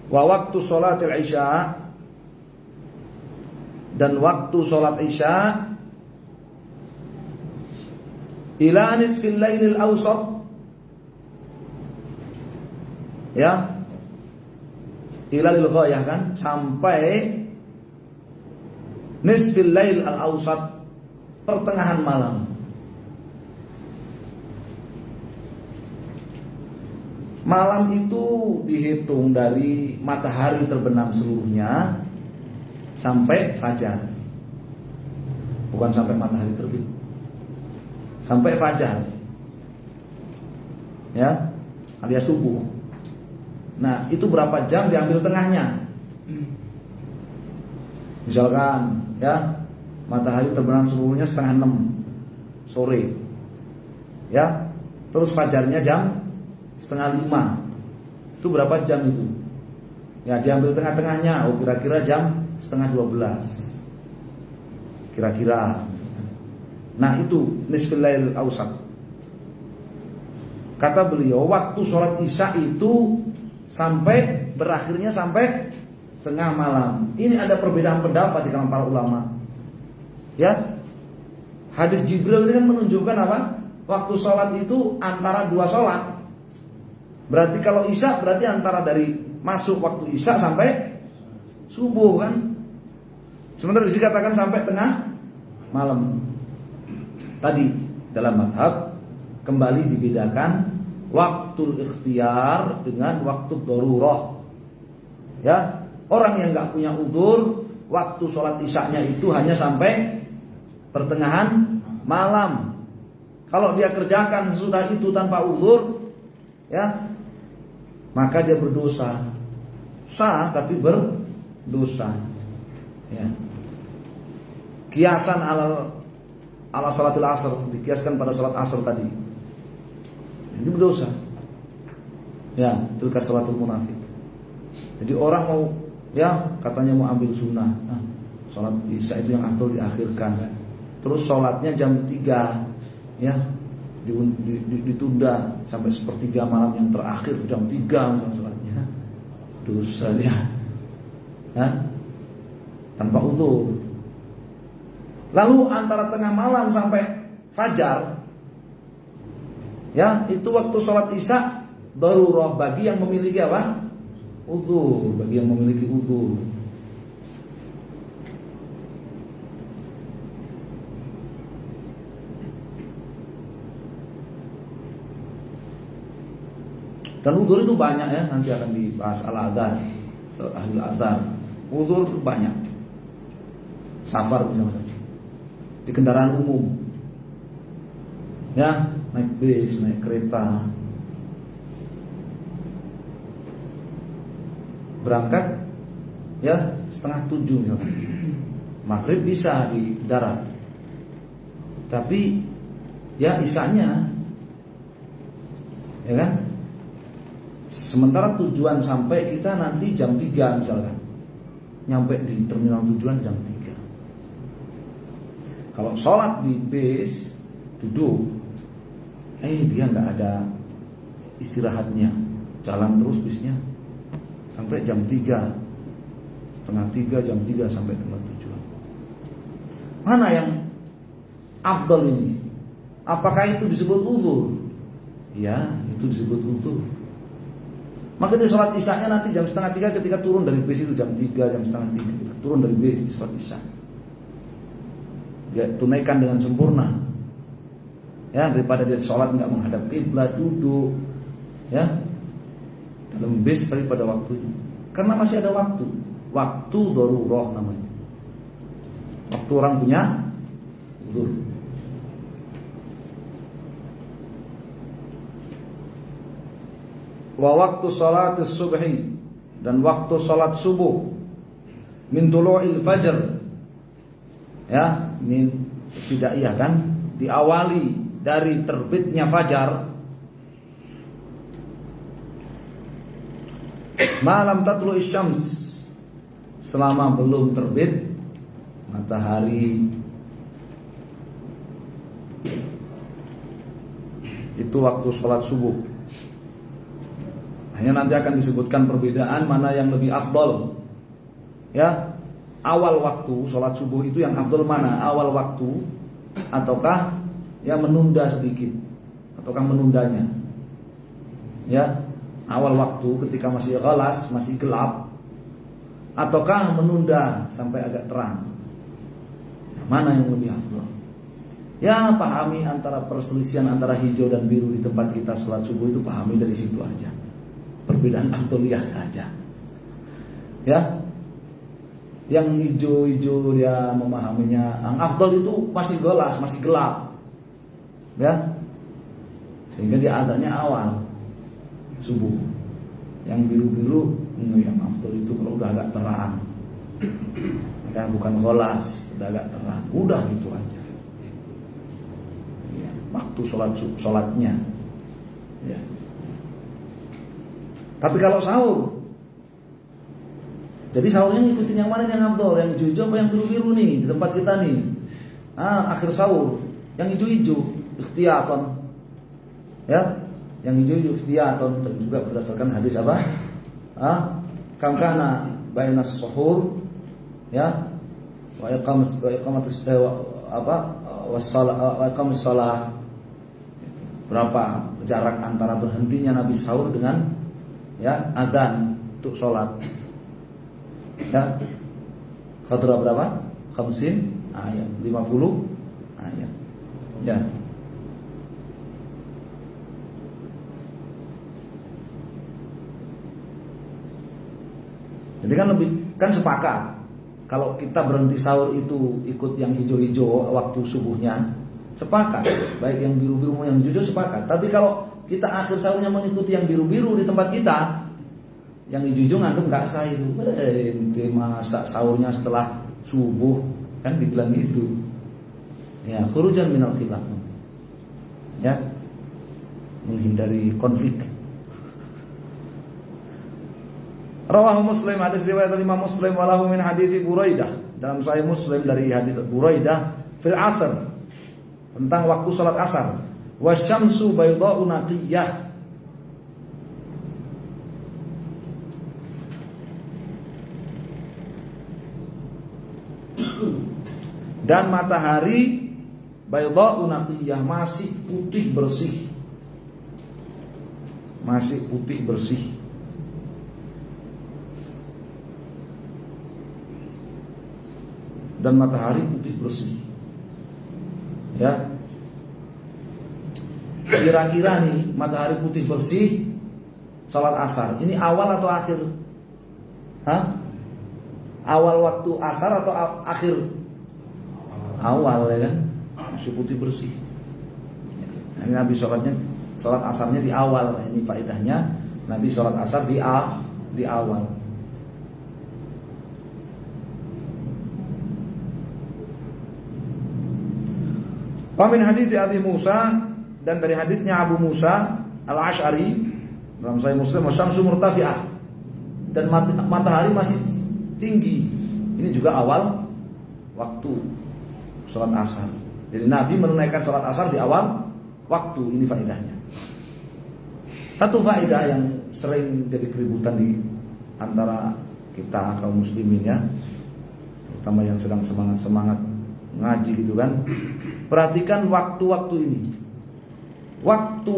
Wa waktu sholatil isya, dan waktu sholat isya ila nisfil lailil awsat, ya, ila lil ghayah kan, sampai nisfil lail al awsat, pertengahan malam. Malam itu dihitung dari matahari terbenam seluruhnya sampai fajar. Bukan sampai matahari terbit, sampai fajar, ya, alias subuh. Nah, itu berapa jam diambil tengahnya? Misalkan, ya, matahari terbenam seluruhnya 5:30 sore, ya, terus fajarnya jam 4:30. Itu berapa jam itu? Ya, diambil tengah-tengahnya. Oh, kira-kira jam 11:30 kira-kira. Nah, itu nisfil lail awsat. Kata beliau, waktu sholat isya itu sampai berakhirnya sampai tengah malam. Ini ada perbedaan pendapat di kalangan para ulama. Ya, hadis Jibril ini kan menunjukkan apa? Waktu sholat itu antara dua sholat. Berarti kalau isya berarti antara dari masuk waktu isya sampai subuh kan. Sementara dikatakan sampai tengah malam. Tadi dalam mazhab kembali dibedakan waktu ikhtiar dengan waktu darurah. Ya, orang yang nggak punya uzur, waktu sholat isyanya itu hanya sampai pertengahan malam. Kalau dia kerjakan sesudah itu tanpa uzur, ya, maka dia berdosa. Sah tapi berdosa. Ya. Kiasan ala salatil asr, dikiaskan pada salat asr tadi. Ini berdosa. Ya, tilka salatul munafik. Jadi orang mau, ya, katanya mau ambil sunnah. Nah, salat isya itu yang afdal diakhirkan. Terus salatnya jam 3, ya, ditunda sampai sepertiga malam yang terakhir, jam 3 salatnya. Dosa dia. Hah? Tanpa uzur. Lalu antara tengah malam sampai fajar, ya, itu waktu sholat isya darurah bagi yang memiliki apa? Uzur, bagi yang memiliki uzur. Dan uzur itu banyak, ya, nanti akan dibahas al-adzan, ahli adzan. Uzur itu banyak. Safar misalnya, di kendaraan umum, ya, naik bis, naik kereta, berangkat, ya, 6:30 misalkan, maghrib bisa di darat, tapi ya isyanya, ya kan, sementara tujuan sampai kita nanti jam 3 misalkan, nyampe di terminal tujuan jam 3. Kalau sholat di bis duduk, dia nggak ada istirahatnya, jalan terus bisnya sampai jam 3, 2:30, jam 3 sampai tempat tujuan. Mana yang afdal ini? Apakah itu disebut uzur? Ya, itu disebut uzur. Maka di sholat isyanya nanti jam 2:30 ketika turun dari bis itu jam 3, jam 2:30 ketika turun dari bis di sholat isya, ya, tunaikan dengan sempurna. Ya, daripada dia sholat nggak menghadap kiblat, duduk, ya, dalam bis tapi pada waktunya. Karena masih ada waktu darurah namanya. Waktu orang punya uzur. Wa waktu salat subhi, dan waktu salat subuh, min tulu'il fajr, ya, min ibtidaiyah kan, diawali dari terbitnya fajar, malam tatlu'i syams, selama belum terbit matahari. Itu waktu sholat subuh. Hanya nanti akan disebutkan perbedaan mana yang lebih afdol. Ya, awal waktu sholat subuh itu yang afdol mana? Awal waktu ataukah yang menunda sedikit, ataukah menundanya? Ya, awal waktu ketika masih ghalas, masih gelap, ataukah menunda sampai agak terang? Mana yang lebih afdol? Ya, pahami antara perselisihan antara hijau dan biru di tempat kita sholat subuh itu, pahami dari situ aja. Perbedaan afdoliyah saja. Ya, yang hijau-hijau dia memahaminya, yang afdol itu masih gelas, masih gelap, ya, sehingga dia adanya awal subuh. Yang biru-biru, yang afdol itu kalau udah agak terang, ya, bukan gelas, udah agak terang, udah gitu aja. Ya, waktu sholatnya, ya. Tapi kalau sahur, jadi sahurnya ngikutin yang mana yang afdol, yang hijau-hijau apa yang biru-biru nih di tempat kita nih. Akhir sahur yang hijau-hijau ikhtiyatan, ya, yang hijau-hijau ikhtiyatan, dan juga berdasarkan hadis apa? Kamkana bainas suhur, ya, wa iqamus shalah. Berapa jarak antara berhentinya Nabi sahur dengan, ya, adzan untuk sholat, ya, qadra berapa? 50 ayat, 50 ayat, ya. Jadi kan sepakat kalau kita berhenti sahur itu ikut yang hijau-hijau waktu subuhnya, sepakat. Baik yang biru-biru maupun yang hijau sepakat. Tapi kalau kita akhir sahurnya mengikuti yang biru-biru di tempat kita, yang hijau-hijau nganggep nggak sah itu. Ente masa sahurnya setelah subuh, kan dibilang gitu. Ya, khurujan minal khilaf. Ya, menghindari konflik. Rawahu Muslim, hadis riwayat Imam Muslim, walahu min hadis Buraidah, dalam Sahih Muslim dari hadis Buraidah fil asr, tentang waktu salat asar. Wasyamsu baydha'u naqiyah, dan matahari baydha'u naqiyah, masih putih bersih, masih putih bersih. Dan matahari putih bersih, ya. Kira-kira nih matahari putih bersih salat asar, ini awal atau akhir? Awal waktu asar atau akhir? Awal, ya kan, masih putih bersih. Nah, ini Nabi salat asarnya di awal. Ini faedahnya Nabi salat asar di awal. Wa min hadits Abi Musa, dan dari hadisnya Abu Musa Al-Asy'ari dalam Sahih Muslim, wasyamsu murtafi'ah, dan matahari masih tinggi. Ini juga awal waktu salat asar. Jadi Nabi menunaikan salat asar di awal waktu. Ini faedahnya. Satu faedah yang sering jadi keributan di antara kita kaum muslimin, ya, terutama yang sedang semangat ngaji gitu kan. Perhatikan waktu-waktu ini. Waktu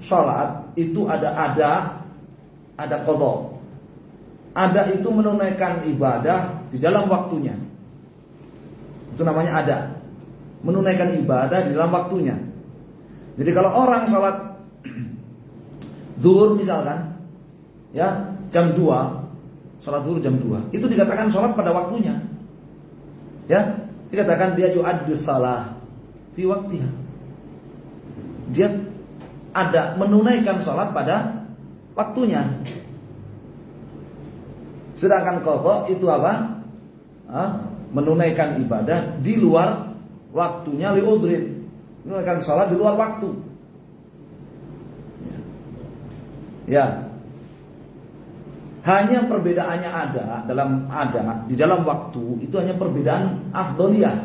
sholat itu ada qadha. Ada itu menunaikan ibadah di dalam waktunya. Itu namanya ada. Menunaikan ibadah di dalam waktunya. Jadi kalau orang sholat zuhur misalkan, ya jam 2, sholat zuhur jam 2, itu dikatakan sholat pada waktunya. Ya, dikatakan dia yu'addis shalah fi waktiha. Dia ada menunaikan sholat pada waktunya. Sedangkan qadha itu apa? Menunaikan ibadah di luar waktunya liudrin. Menunaikan sholat di luar waktu. Ya. Hanya perbedaannya di dalam waktu itu hanya perbedaan afdoliyah.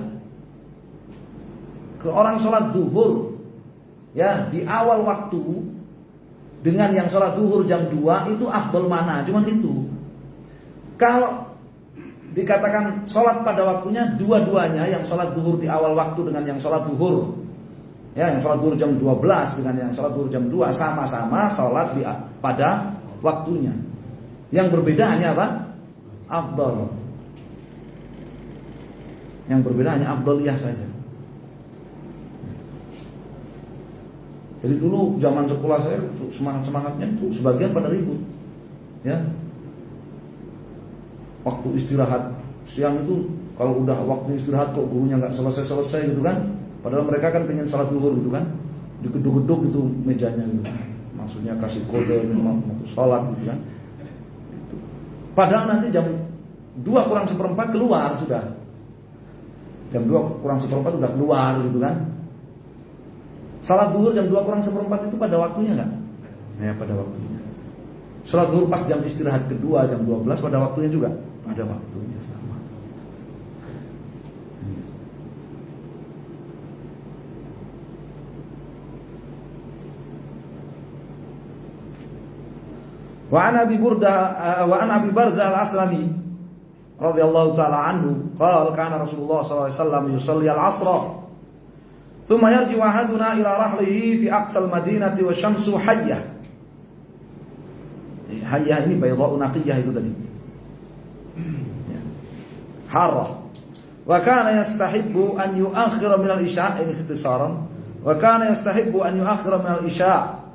Kalau orang sholat zuhur ya di awal waktu dengan yang sholat zuhur jam 2 itu afdol mana? Cuman itu. Kalau dikatakan sholat pada waktunya, dua-duanya, yang sholat zuhur di awal waktu dengan yang sholat zuhur, ya, yang sholat zuhur jam 12 dengan yang sholat zuhur jam 2 sama-sama sholat pada waktunya. Yang berbeda hanya apa? Afdol. Yang berbeda hanya afdoliyah saja. Jadi dulu zaman sekolah saya semangatnya itu sebagian pada ribut, ya. Waktu istirahat siang itu kalau udah waktu istirahat kok gurunya nggak selesai gitu kan? Padahal mereka kan pengen salat zuhur gitu kan? Digeduk-geduk itu mejanya gitu. Maksudnya kasih kode mau salat gitu kan? Itu. Padahal nanti jam 2 kurang seperempat keluar sudah. Jam 2 kurang seperempat udah keluar gitu kan? Salat zuhur jam 2 kurang seperempat itu pada waktunya nggak? Ya pada waktunya. Salat zuhur pas jam istirahat kedua jam 12 pada waktunya juga. Pada waktunya sama. Wa an Abi Barzah al-Aslami radhiyallahu ta'ala anhu qala kana Rasulullah sallallahu alaihi wasallam yusalli al-'asra thumma yarji ahaduna ila rahlihi fi aqsal madinati wa syamsu hayyah. Hayyah ini baydha'u naqiyah itu tadi. Harrah. Wa kana yastahibbu an yu'akhkhira min al-isya' ikhtisaran. Wa kana yastahibbu an yu'akhkhira min al-isya'.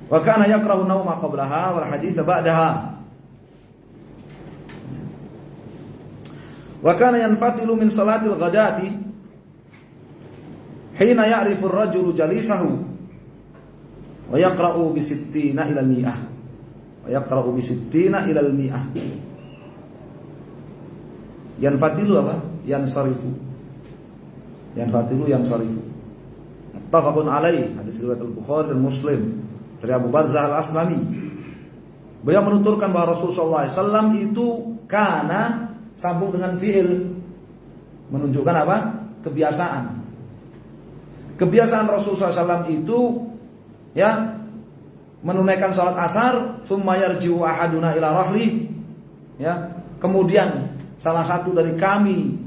Wa kana yakrahu an-nawma qablaha wal haditha ba'daha. Wa kana yanfatilu min salatil ghadati hina ya'rifu ar-rajulu jalisahu wa yaqra'u bi 60 ila al-mi'ah. Wa yaqra'u bi 60 ila al-mi'ah. Yanfatilu apa? Yansarifu. Yanfatilu yansarifu. Muttafaqun alaih. Hadis riwayat Al-Bukhari dan Muslim dari Abu Barzah Al-Aslami. Beliau menuturkan bahwa Rasulullah SAW itu kana sambung dengan fi'il, menunjukkan apa? Kebiasaan. Kebiasaan Rasulullah SAW itu ya menunaikan salat asar, tsumma yarji'u ahaduna ila rahli, ya. Kemudian salah satu dari kami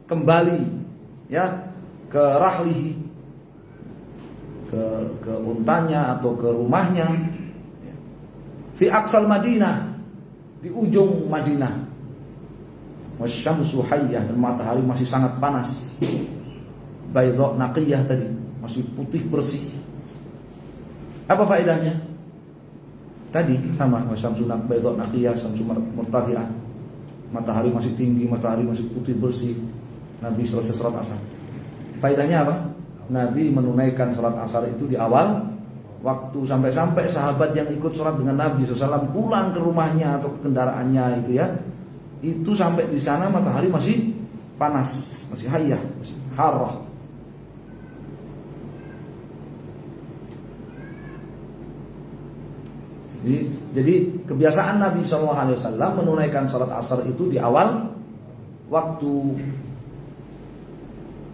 kembali ya ke rahlihi, ke untanya atau ke rumahnya, fi aqsal Madinah, di ujung Madinah, wasyamsu hayyah, dan matahari masih sangat panas, baydha naqiyah tadi, masih putih bersih. Apa faedahnya? Tadi sama, wasyamsu baydha naqiyah, syamsu murtafi'ah. Matahari masih tinggi, matahari masih putih bersih. Nabi selesai salat asar. Faedahnya apa? Nabi menunaikan salat asar itu di awal waktu, sampai-sampai sahabat yang ikut salat dengan Nabi SAW pulang ke rumahnya atau ke kendaraannya itu ya, itu sampai di sana matahari masih panas, masih hayyah, masih harrah. Jadi kebiasaan Nabi SAW menunaikan salat asar itu di awal waktu.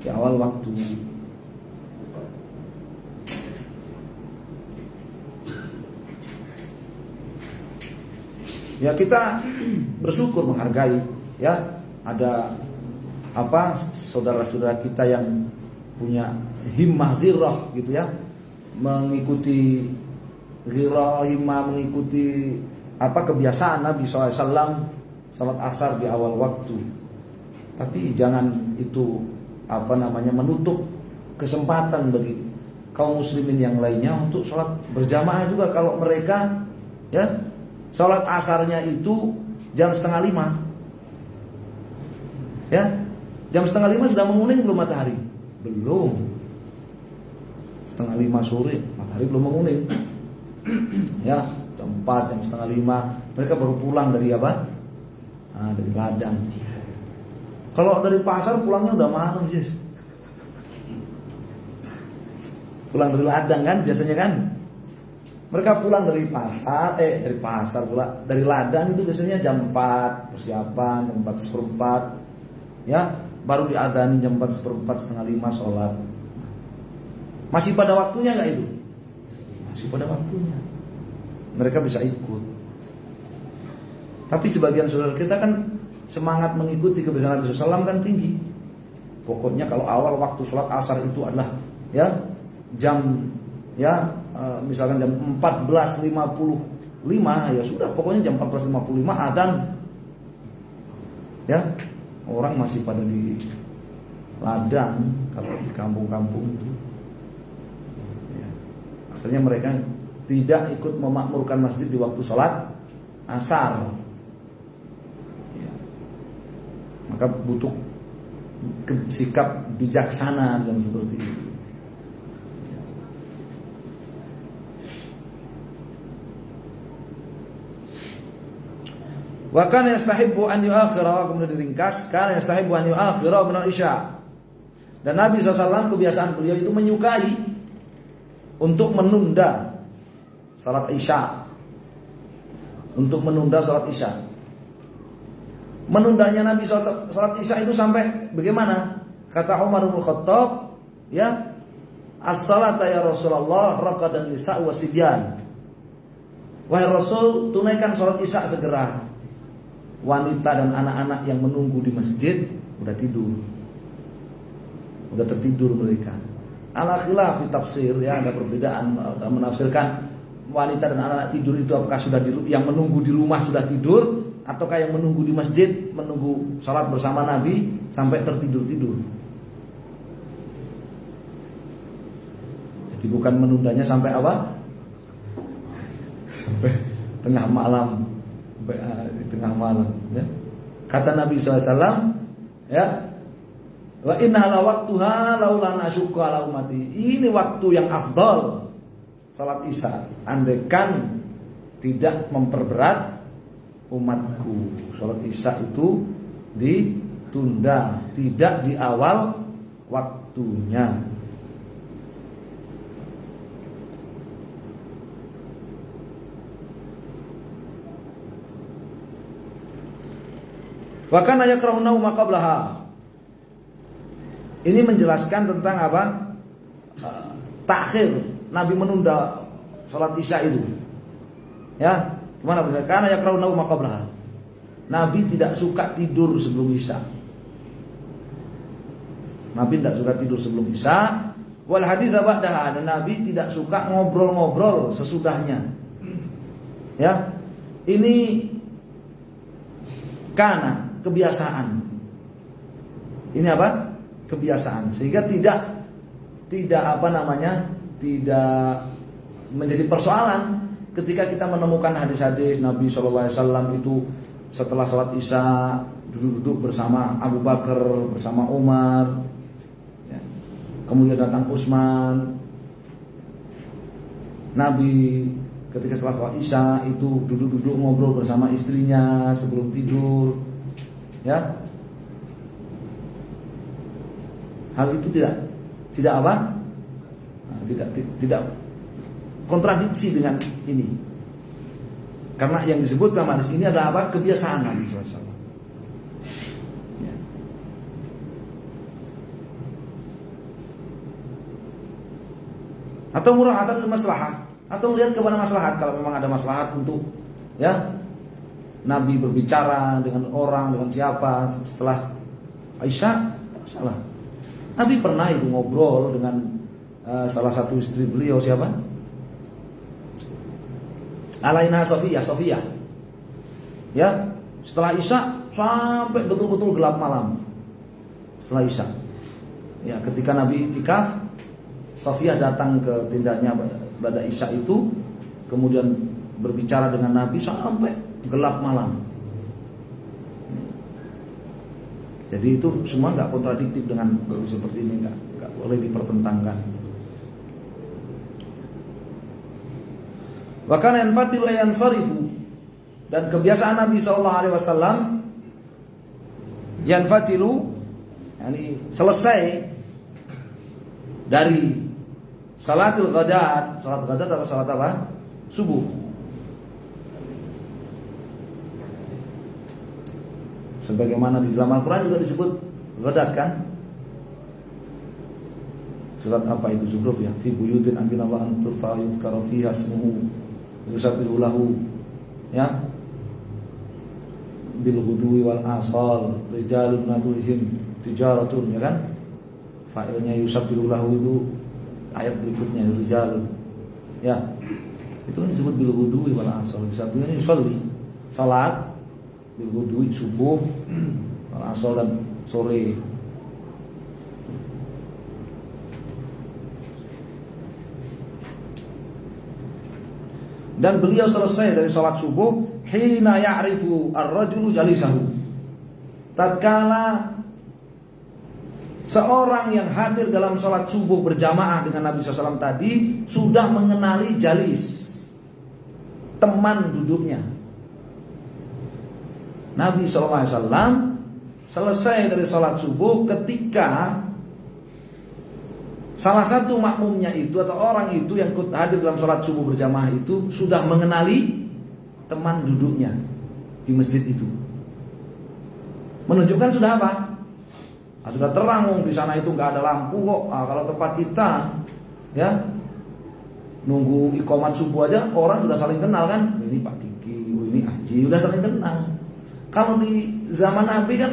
Di awal waktu. Ya kita bersyukur, menghargai ya ada apa saudara-saudara kita yang punya himmah ghirah gitu ya, mengikuti mengikuti apa kebiasaan Nabi SAW salat asar di awal waktu. Tapi jangan itu apa namanya menutup kesempatan bagi kaum muslimin yang lainnya untuk sholat berjamaah juga kalau mereka ya sholat asarnya itu jam 4:30. Ya, jam 4:30 sudah menguning belum matahari? Belum. 4:30 sore matahari belum menguning. Ya, jam 4, jam 4:30 mereka baru pulang dari apa? Dari ladang. Kalau dari pasar pulangnya udah malam, Jis. Pulang dari ladang kan biasanya kan. Mereka pulang dari pasar pula. Dari ladang itu biasanya jam 4 persiapan, jam 4:15. Ya, baru diadzani jam 4:15, 4:30 sholat. Masih pada waktunya nggak itu? Masih pada waktunya. Mereka bisa ikut. Tapi sebagian saudara kita kan semangat mengikuti kebiasaan Nabi SAW kan tinggi. Pokoknya kalau awal waktu sholat asar itu adalah ya jam ya misalkan jam 14:55 ya sudah pokoknya jam 14:55 adzan. Ya, orang masih pada di ladang kalau di kampung-kampung itu. Ya. Akhirnya mereka tidak ikut memakmurkan masjid di waktu sholat asar. Ya. Maka butuh sikap bijaksana dalam seperti itu. Wa kana yastahibu an yu'akhira, kemudian diringkas, kana yastahibu an yu'akhira min al-isya. Dan Nabi SAW kebiasaan beliau itu menyukai untuk menunda salat isya. Untuk menunda salat isya. Menundanya Nabi salat isya itu sampai bagaimana? Kata Umar bin Khattab, ya, as-salata ya Rasulullah raqadan nisa wa sibyan. Wahai Rasul, tunaikan salat isya segera. Wanita dan anak-anak yang menunggu di masjid udah tidur. Udah tertidur mereka. Ala khilaf fi tafsir, ya, ada perbedaan menafsirkan wanita dan anak-anak tidur itu apakah sudah yang menunggu di rumah sudah tidur ataukah yang menunggu di masjid menunggu salat bersama Nabi sampai tertidur-tidur. Jadi bukan menundanya sampai apa? Sampai tengah malam. Di tengah malam, ya. Kata Nabi SAW, ya, wa inna la waqtuha laula nasyukku ala ummati. Ini waktu yang afdal salat isya, andaikan tidak memperberat umatku. Salat isya itu ditunda, tidak di awal waktunya. Bahkan ayat yakrahuna ma qablaha. Ini menjelaskan tentang apa? Takhir. Nabi menunda salat isya itu. Ya, gimana benar? Karena yakrahuna ma qablaha. Nabi tidak suka tidur sebelum isya. Nabi tidak suka tidur sebelum isya. Wal hadits ba'daha. Dan Nabi tidak suka ngobrol-ngobrol sesudahnya. Ya. Ini karena kebiasaan. Ini apa? Kebiasaan. Sehingga tidak apa namanya? Tidak menjadi persoalan ketika kita menemukan hadis-hadis Nabi SAW itu setelah salat isya duduk-duduk bersama Abu Bakar, bersama Umar, ya. Kemudian datang Utsman. Nabi ketika setelah salat isya itu duduk-duduk ngobrol bersama istrinya sebelum tidur. Ya, hal itu tidak apa? Tidak kontradiksi dengan ini. Karena yang disebutkan hadis ini adalah apa? Kebiasaan Nabi SAW. Ya. Atau mura'atan maslahat, atau melihat kepada maslahat kalau memang ada maslahat untuk ya Nabi berbicara dengan orang, dengan siapa setelah Aisyah, salah. Nabi pernah itu ngobrol dengan salah satu istri beliau, siapa? Alaina Sofiyah. Ya, setelah Isya sampai betul-betul gelap malam. Setelah Isya. Ya, ketika Nabi iktikaf, Safiyah datang ke tendanya pada Isya itu, kemudian berbicara dengan Nabi sampai gelap malam. Jadi itu semua nggak kontradiktif dengan seperti ini, nggak boleh dipertentangkan. Wa kana yanfatilu yansarifu, dan kebiasaan Nabi sallallahu alaihi wasallam yanfatilu, yani selesai dari salatul ghadat. Salat ghadat atau salat apa? Subuh. Sebagaimana di dalam Al-Quran juga disebut ghadat kan? Surat apa itu? Zukhruf ya. Fi buyutin adzinallahu an turfa yuzkara fiha ismuhu yusabbihu lahu, ya, bil ghudwi wal asal rijalun natulhim tijaratun, ya kan? Fa'ilnya yusabbihu lahu itu ayat berikutnya rijalun, ya. Itu kan disebut bil ghudwi wal asal. Yusabbihu ini yusalli, salat bil ghudwi subuh, wal asal dan sore. Dan beliau selesai dari sholat subuh, hina ya'rifu ar-rajulu jalisahu, tatkala seorang yang hadir dalam sholat subuh berjamaah dengan Nabi SAW tadi sudah mengenali jalis, teman duduknya. Nabi SAW selesai dari sholat subuh ketika salah satu makmumnya itu atau orang itu yang hadir dalam sholat subuh berjamaah itu sudah mengenali teman duduknya di masjid itu. Menunjukkan sudah apa? Sudah terang, di sana itu nggak ada lampu kok. Kalau tempat kita, ya, nunggu iqamat subuh aja orang sudah saling kenal kan? Ini Pak Kiki, ini Haji, sudah saling kenal. Kalau di zaman Nabi kan,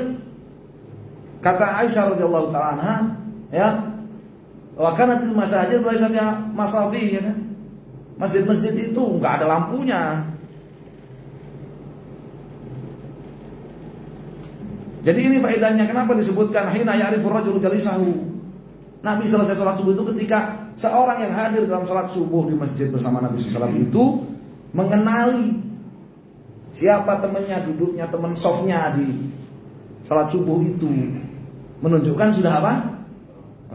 kata Aisyah radhiyallahu ta'ala anha, ya, wa kanatil masajid laisanya masabih, ya kan? Masjid-masjid itu enggak ada lampunya. Jadi ini faedahnya kenapa disebutkan hina ya'rifu rajulu jalisahu. Nabi selesai salat subuh itu ketika seorang yang hadir dalam salat subuh di masjid bersama Nabi SAW itu mengenali siapa temannya, duduknya, teman softnya di salat subuh itu. Menunjukkan sudah apa?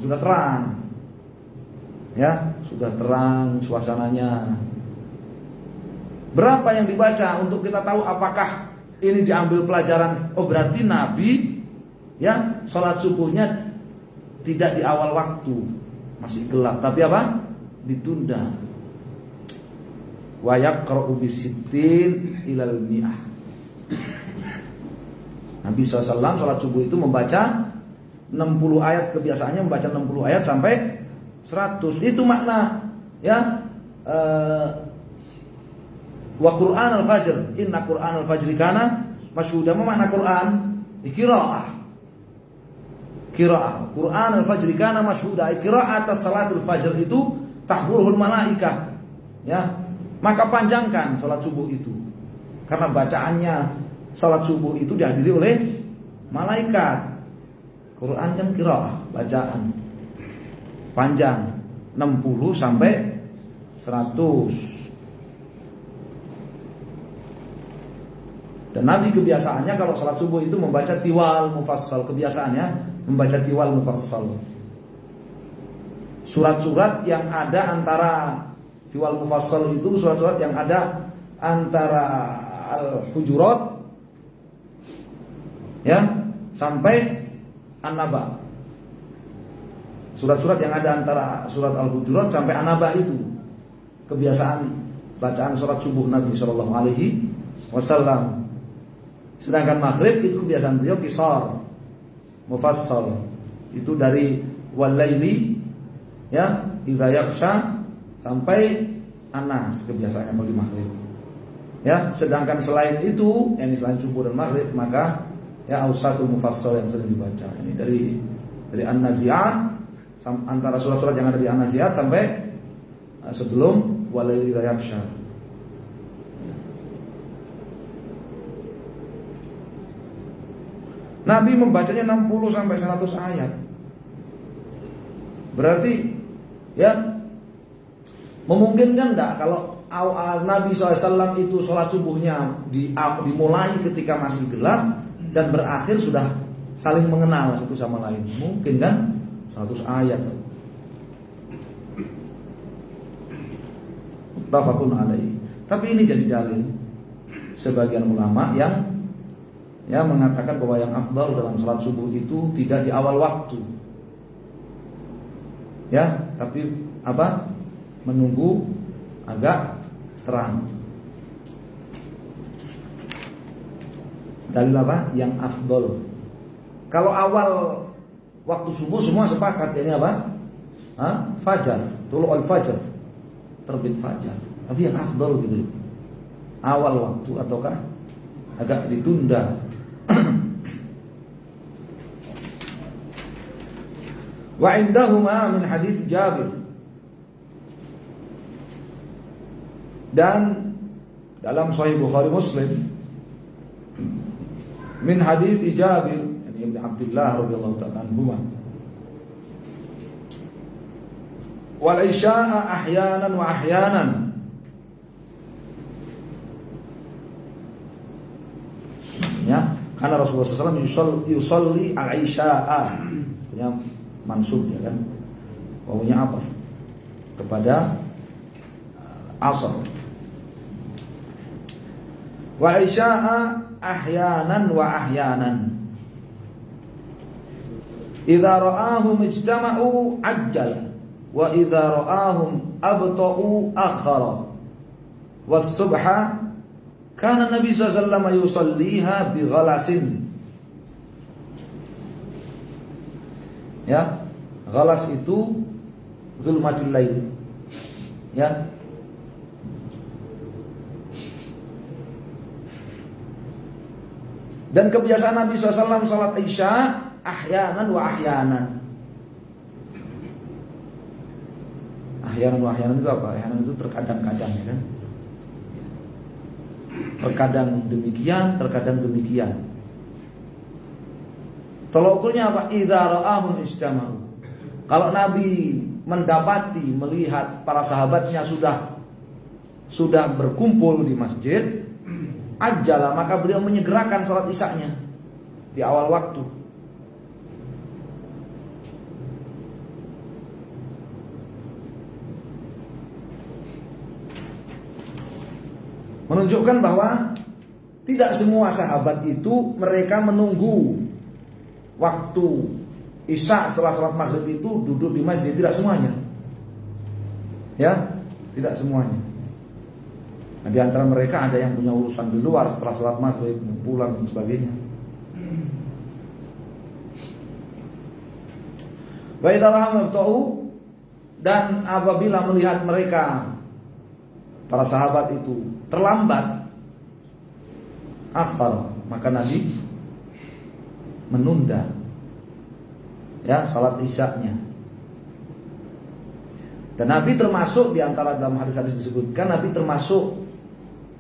Sudah terang. Ya, sudah terang suasananya. Berapa yang dibaca untuk kita tahu apakah ini diambil pelajaran? Oh, berarti Nabi, ya, sholat subuhnya tidak di awal waktu, masih gelap, tapi apa? Ditunda. Wa yaqra'u bisittin ilal mi'ah. Nabi SAW sholat subuh itu membaca 60 ayat, kebiasaannya membaca 60 ayat sampai 100. Itu makna, ya, wa Qur'an al-fajr, inna Qur'an al-fajri kana masyhuda. Makna Qur'an qiraah. Qiraah. Qur'an al-fajri kana masyhuda. Qiraat salatul fajr itu tahruhul malaikah. Ya. Maka panjangkan salat subuh itu. Karena bacaannya salat subuh itu dihadiri oleh malaikat. Quran kan qiraah, bacaan panjang 60 sampai 100. Dan Nabi kebiasaannya kalau salat subuh itu membaca tiwal mufassal. Kebiasaannya membaca tiwal mufassal. Surat-surat yang ada antara tiwal mufassal itu surat-surat yang ada antara Al-Hujurat, ya, sampai An-Naba. Surat-surat yang ada antara surat Al-Hujurat sampai An-Naba itu kebiasaan bacaan salat subuh Nabi sallallahu alaihi wasallam. Sedangkan maghrib itu kebiasaan beliau qisar mufassal. Itu dari walaili, ya, idza yakhsha sampai An-Nas kebiasaannya bagi maghrib. Ya, sedangkan selain itu, yang selain subuh dan maghrib, maka ya ausatul mufassal yang sering dibaca. Ini dari An-Nazi'at, antara surat-surat yang ada di An-Nazi'at sampai sebelum walaili idza yakhsha. Nabi membacanya 60 sampai 100 ayat. Berarti Ya, memungkinkan enggak kalau Nabi SAW itu sholat subuhnya dimulai ketika masih gelap dan berakhir sudah saling mengenal satu sama lain? Mungkin kan? 100 ayat. Muttafaqun alaihi. Tapi ini jadi dalil sebagian ulama yang mengatakan bahwa yang afdal dalam sholat subuh itu tidak di awal waktu. Ya, tapi menunggu agak terang. Dalil apa? Yang afdal. Kalau awal waktu subuh semua sepakat ini apa? Fajar, tulu'ul fajar, terbit fajar. Tapi yang afdal gitu, awal waktu ataukah agak ditunda? Wa indahuma min hadits Jabir. Dan dalam Sahih Bukhari Muslim min hadits Jabir Ibn Abdullah radhiyallahu ta'ala anhuma, wal isya'a ahyanan wa ahyanan. Ya, karena Rasulullah SAW yusalli al-isya'a, punya mansub ya kan, wawunya ataf kepada asar. Wa isya'a ahyanan wa ahyanan. Idza ra'ahum ijtama'u ajjala wa idza ra'ahum abta'u akhara. Was subha kana Nabi sallallahu alaihi wasallam yusalliha bi ghalasin. Ya, ghalas itu zulmatul lail. Ya. Dan kebiasaan Nabi SAW salat Isya ahyanan wa ahyanan. Ahyanan wa ahyanan itu apa? Ahyanan itu terkadang-kadang ya kan. Terkadang demikian, terkadang demikian. Tolak ukurnya apa? Idza ra'ahum istama'u. Kalau Nabi mendapati, melihat para sahabatnya sudah berkumpul di masjid, ajala, maka beliau menyegerakan sholat isya-nya di awal waktu. Menunjukkan bahwa tidak semua sahabat itu mereka menunggu waktu isya setelah sholat maghrib itu duduk di masjid, tidak semuanya. Ya, tidak semuanya. Nah, di antara mereka ada yang punya urusan di luar setelah sholat maghrib, pulang dan sebagainya. Wa idza ra'ahum dan apabila melihat mereka para sahabat itu terlambat, akhar, maka Nabi menunda ya salat isya-nya. Dan Nabi termasuk di antara dalam hadis-hadis disebutkan, Nabi termasuk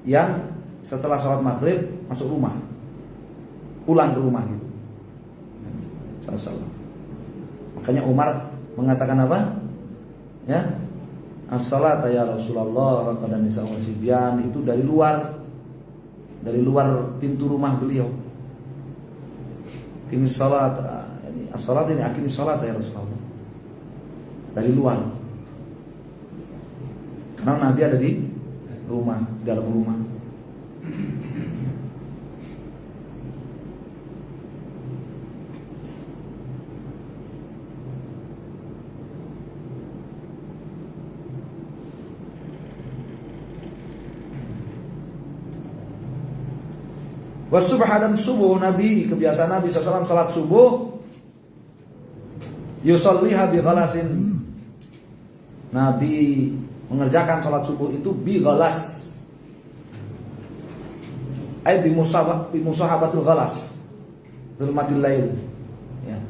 yang setelah sholat maghrib masuk rumah, pulang ke rumah gitu. Sallallahu. Makanya Umar mengatakan apa? Ya, as-salata ya Rasulullah raqadan nisa wa sibyan, itu dari luar pintu rumah beliau. Aqimis salat, as-salat ini aqimis salat ya Rasulullah. Dari luar. Karena Nabi ada di rumah, dalam rumah. Wasubha, dan subuh, Nabi, kebiasaan Nabi SAW salat subuh yusalliha bi ghalasin. Nabi mengerjakan salat subuh itu bi ghalas, ay bi musahabatul ghalas, zulmatil lail ya.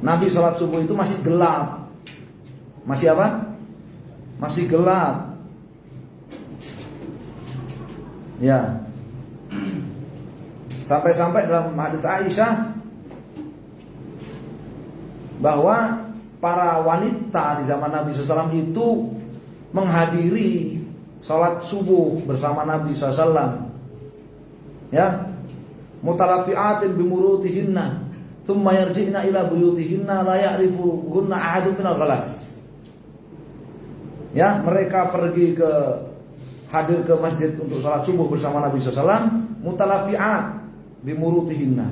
Nabi salat subuh itu masih gelap. Masih apa? Masih gelap. Ya. Sampai-sampai dalam hadits Aisyah bahwa para wanita di zaman Nabi SAW itu menghadiri salat subuh bersama Nabi SAW, ya, mutalafiatin bimurutihinna thumma yarji'na ila buyutihinna la ya'rifuhunna ahadun minal ghalas. Ya, mereka pergi hadir ke masjid untuk salat subuh bersama Nabi SAW, mutalafiat bimurutihinna,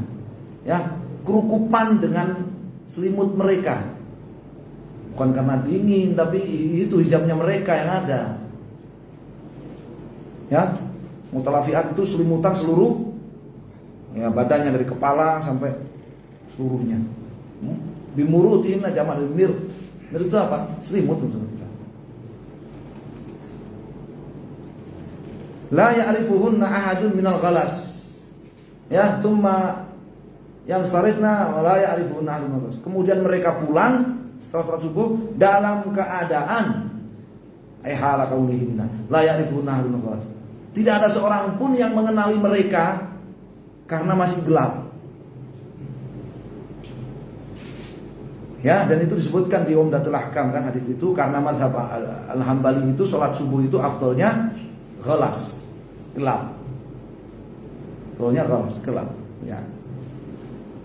ya, kerukupan dengan selimut mereka, bukan karena dingin, tapi itu hijabnya mereka yang ada. Ya, mutalafiat itu selimutan seluruh, ya, badannya dari kepala sampai seluruhnya. Bimurutihinna jamak dari mirt. Mirt itu apa? Selimut untuk kita. La ya'rifuhunna ahadun minal ghalas. Ya, thumma yang sarifna la ya'rifuhunna ahadun minal ghalas. Kemudian mereka pulang setelah salat subuh dalam keadaan hala kaulihinna la ya'rifuhunna ahadun minal ghalas. Tidak ada seorang pun yang mengenali mereka karena masih gelap. Ya, dan itu disebutkan di Umdatul Ahkam kan hadis itu, karena mazhab Al-Hambali itu salat subuh itu afdalnya ghalas, gelap. Afdalnya ghalas, gelap, ya.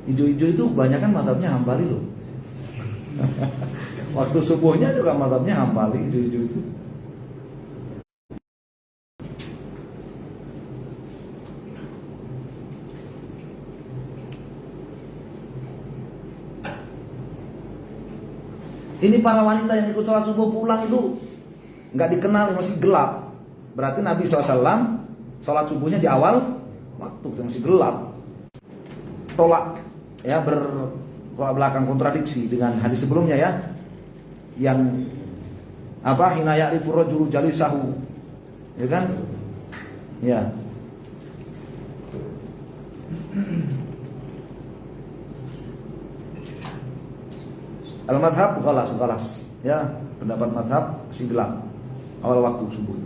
Hijau-hijau itu kebanyakan mazhabnya Hambali loh. Waktu subuhnya juga mazhabnya Hambali, hijau-hijau itu. Ini para wanita yang ikut sholat subuh pulang itu nggak dikenal, masih gelap. Berarti Nabi SAW sholat subuhnya di awal waktu, masih gelap. Tolak, ya, bertolak belakang, kontradiksi dengan hadis sebelumnya, ya, yang apa, hina ya'rifu rajulu jalisahu, ya kan, ya. Al-madhab ghalas, ya, pendapat madhab masih gelap awal waktu subuh.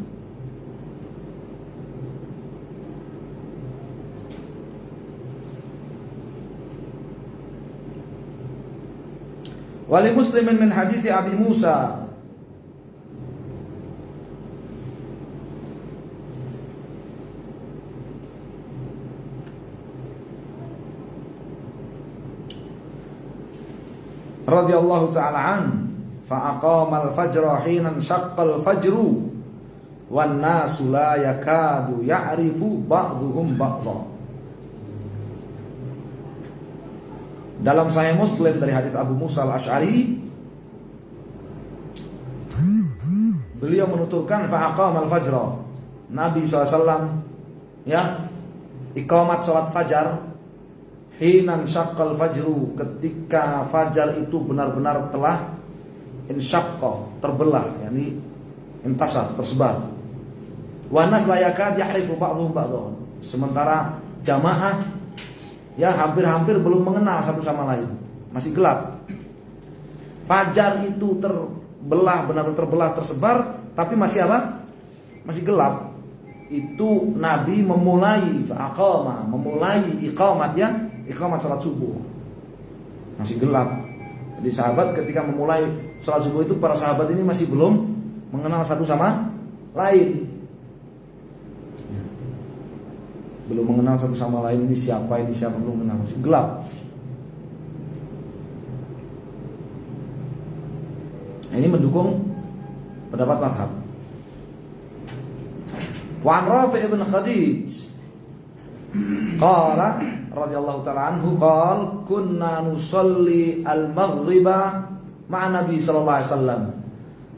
Wali Muslimin min hadithi Abi Musa radhiyallahu ta'ala an fa aqama al-fajra hina shaqqa al-fajru wan nasu la yakadu ya'rifu ba'dhuhum ba'dha. Dalam Sahih Muslim dari hadis Abu Musa al-Asy'ari, beliau menuturkan fa aqama al-fajra, Nabi SAW, ya, iqamat salat fajar, hinan syaqqal fajru, ketika fajar itu benar-benar telah insyaqqa, terbelah, yakni intasar, tersebar. Wa nas la yakad ya'rifu ba'dhum ba'dhan, sementara jamaah, ya, hampir-hampir belum mengenal satu sama lain, masih gelap. Fajar itu terbelah, benar-benar terbelah, tersebar, tapi masih apa? Masih gelap. Itu Nabi memulai fa'aqama, memulai iqamat, ya, iqamat salat subuh. Masih gelap. Jadi sahabat ketika memulai salat subuh itu, para sahabat ini masih belum mengenal satu sama lain. Belum mengenal satu sama lain, ini siapa belum kenal, masih gelap. Ini mendukung pendapat mazhab. Wa an Rafi' ibn Khadij qala radhiyallahu ta'ala anhu qala kunna nusalli al-maghriba ma'a Nabi sallallahu alaihi wasallam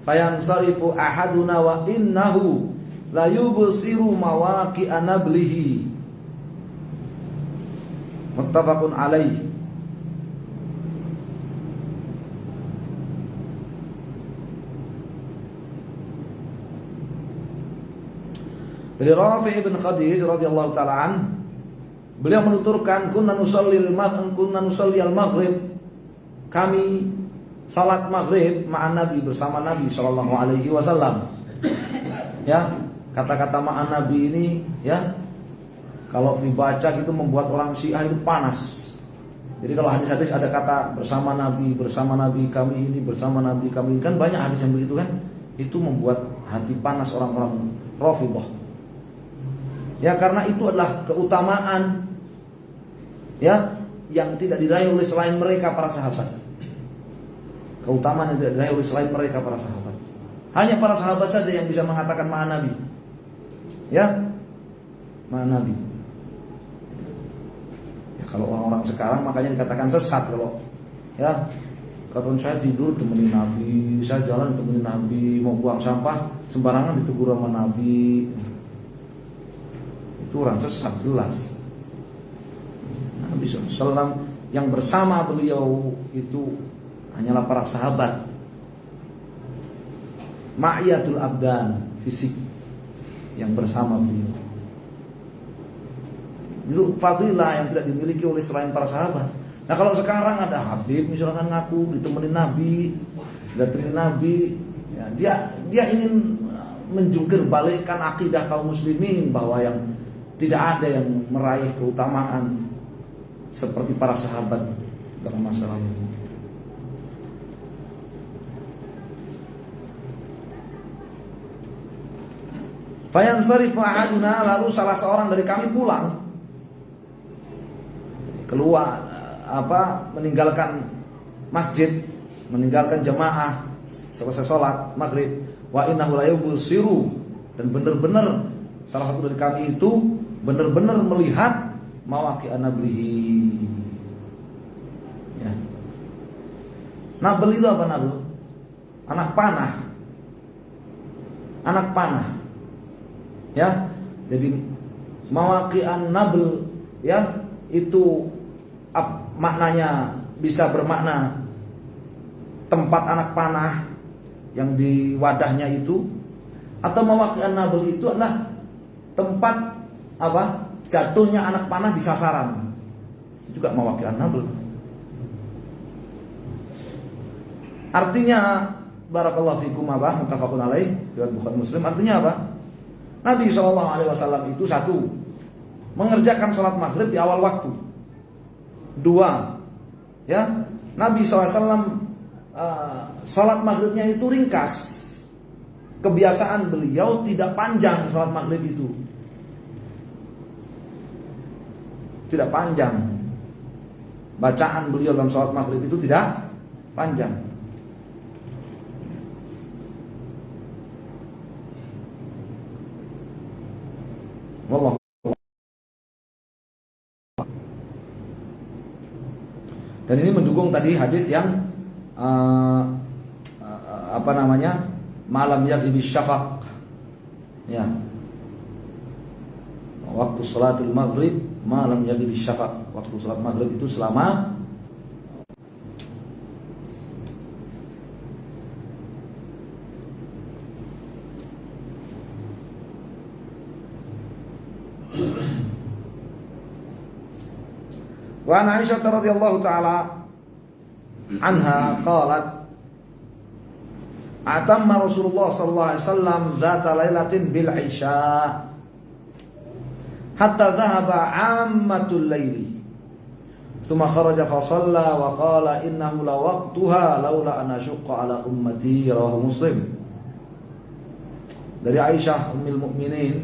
fayansarifu ahaduna wa innahu la yubsiru mawaqi'a nablihi, muttafaqun alaihi. Dari Rafi' ibn Khadij radhiyallahu ta'ala an, beliau menuturkan kunna nusalli al-maghrib, kami salat maghrib ma'an Nabi, bersama Nabi sallallahu alaihi wasallam. Ya, kata-kata ma'an Nabi ini, ya, kalau dibaca gitu membuat orang Syiah itu panas. Jadi kalau hadis-hadis ada kata bersama Nabi kami ini, bersama Nabi kami ini, kan banyak hadis yang begitu kan. Itu membuat hati panas orang-orang Rafidhah. Ya, karena itu adalah keutamaan ya yang tidak diraih oleh selain mereka para sahabat. Keutamaan yang tidak diraih oleh selain mereka para sahabat. Hanya para sahabat saja yang bisa mengatakan ma'a Nabi. Ya, ma'a Nabi. Ya, kalau orang-orang sekarang makanya dikatakan sesat kalau ya. Kalau saya tidur temenin Nabi, saya jalan temenin Nabi, mau buang sampah sembarangan ditegur sama Nabi. Itu orang sesat jelas. Nabi SAW yang bersama beliau itu hanyalah para sahabat. Ma'iyatul abdan, fisik yang bersama beliau. Itu fadilah yang tidak dimiliki oleh selain para sahabat. Nah kalau sekarang ada Habib misalkan ngaku ditemenin Nabi, datengin Nabi, ya, dia ingin menjungkir balikkan akidah kaum muslimin bahwa yang tidak ada yang meraih keutamaan seperti para sahabat dalam masalah ini. Fayansarifu ahaduna, lalu salah seorang dari kami pulang keluar meninggalkan masjid, meninggalkan jamaah selesai sholat maghrib. Wa innahu la yubsiru, dan benar-benar salah satu dari kami itu benar-benar melihat mawaqi'an nablihi. Ya. Nabl itu apa nabl? Anak panah. Anak panah. Ya. Jadi mawaqi'an nabl ya itu maknanya bisa bermakna tempat anak panah yang di wadahnya itu, atau mawaqi'an nabl itu adalah tempat jatuhnya anak panah di sasaran. Itu juga mawaqi'an nabl. Artinya barakallahu fikum muttafaqun alaih riwayat Bukhari Muslim. Artinya apa? Nabi SAW itu satu, mengerjakan sholat maghrib di awal waktu. Dua, ya, Nabi SAW salat maghribnya itu ringkas. Kebiasaan beliau tidak panjang salat maghrib itu, tidak panjang. Bacaan beliau dalam salat maghrib itu tidak panjang. Wallah. Dan ini mendukung tadi hadis yang malam yaghib syafaq. Ya. Waktu salatul maghrib malam yaghib syafaq. Waktu salat maghrib itu selama Wa Aisyah radhiyallahu taala anha qalat atamma Rasulullah sallallahu alaihi wasallam dzata lailatin bil isya hatta dhahaba ammatul laili thumma kharaja fa shalla wa qala innahu la waqtuha laula an ashqa ala ummati rawahu Muslim. Dari Aisyah ummul mukminin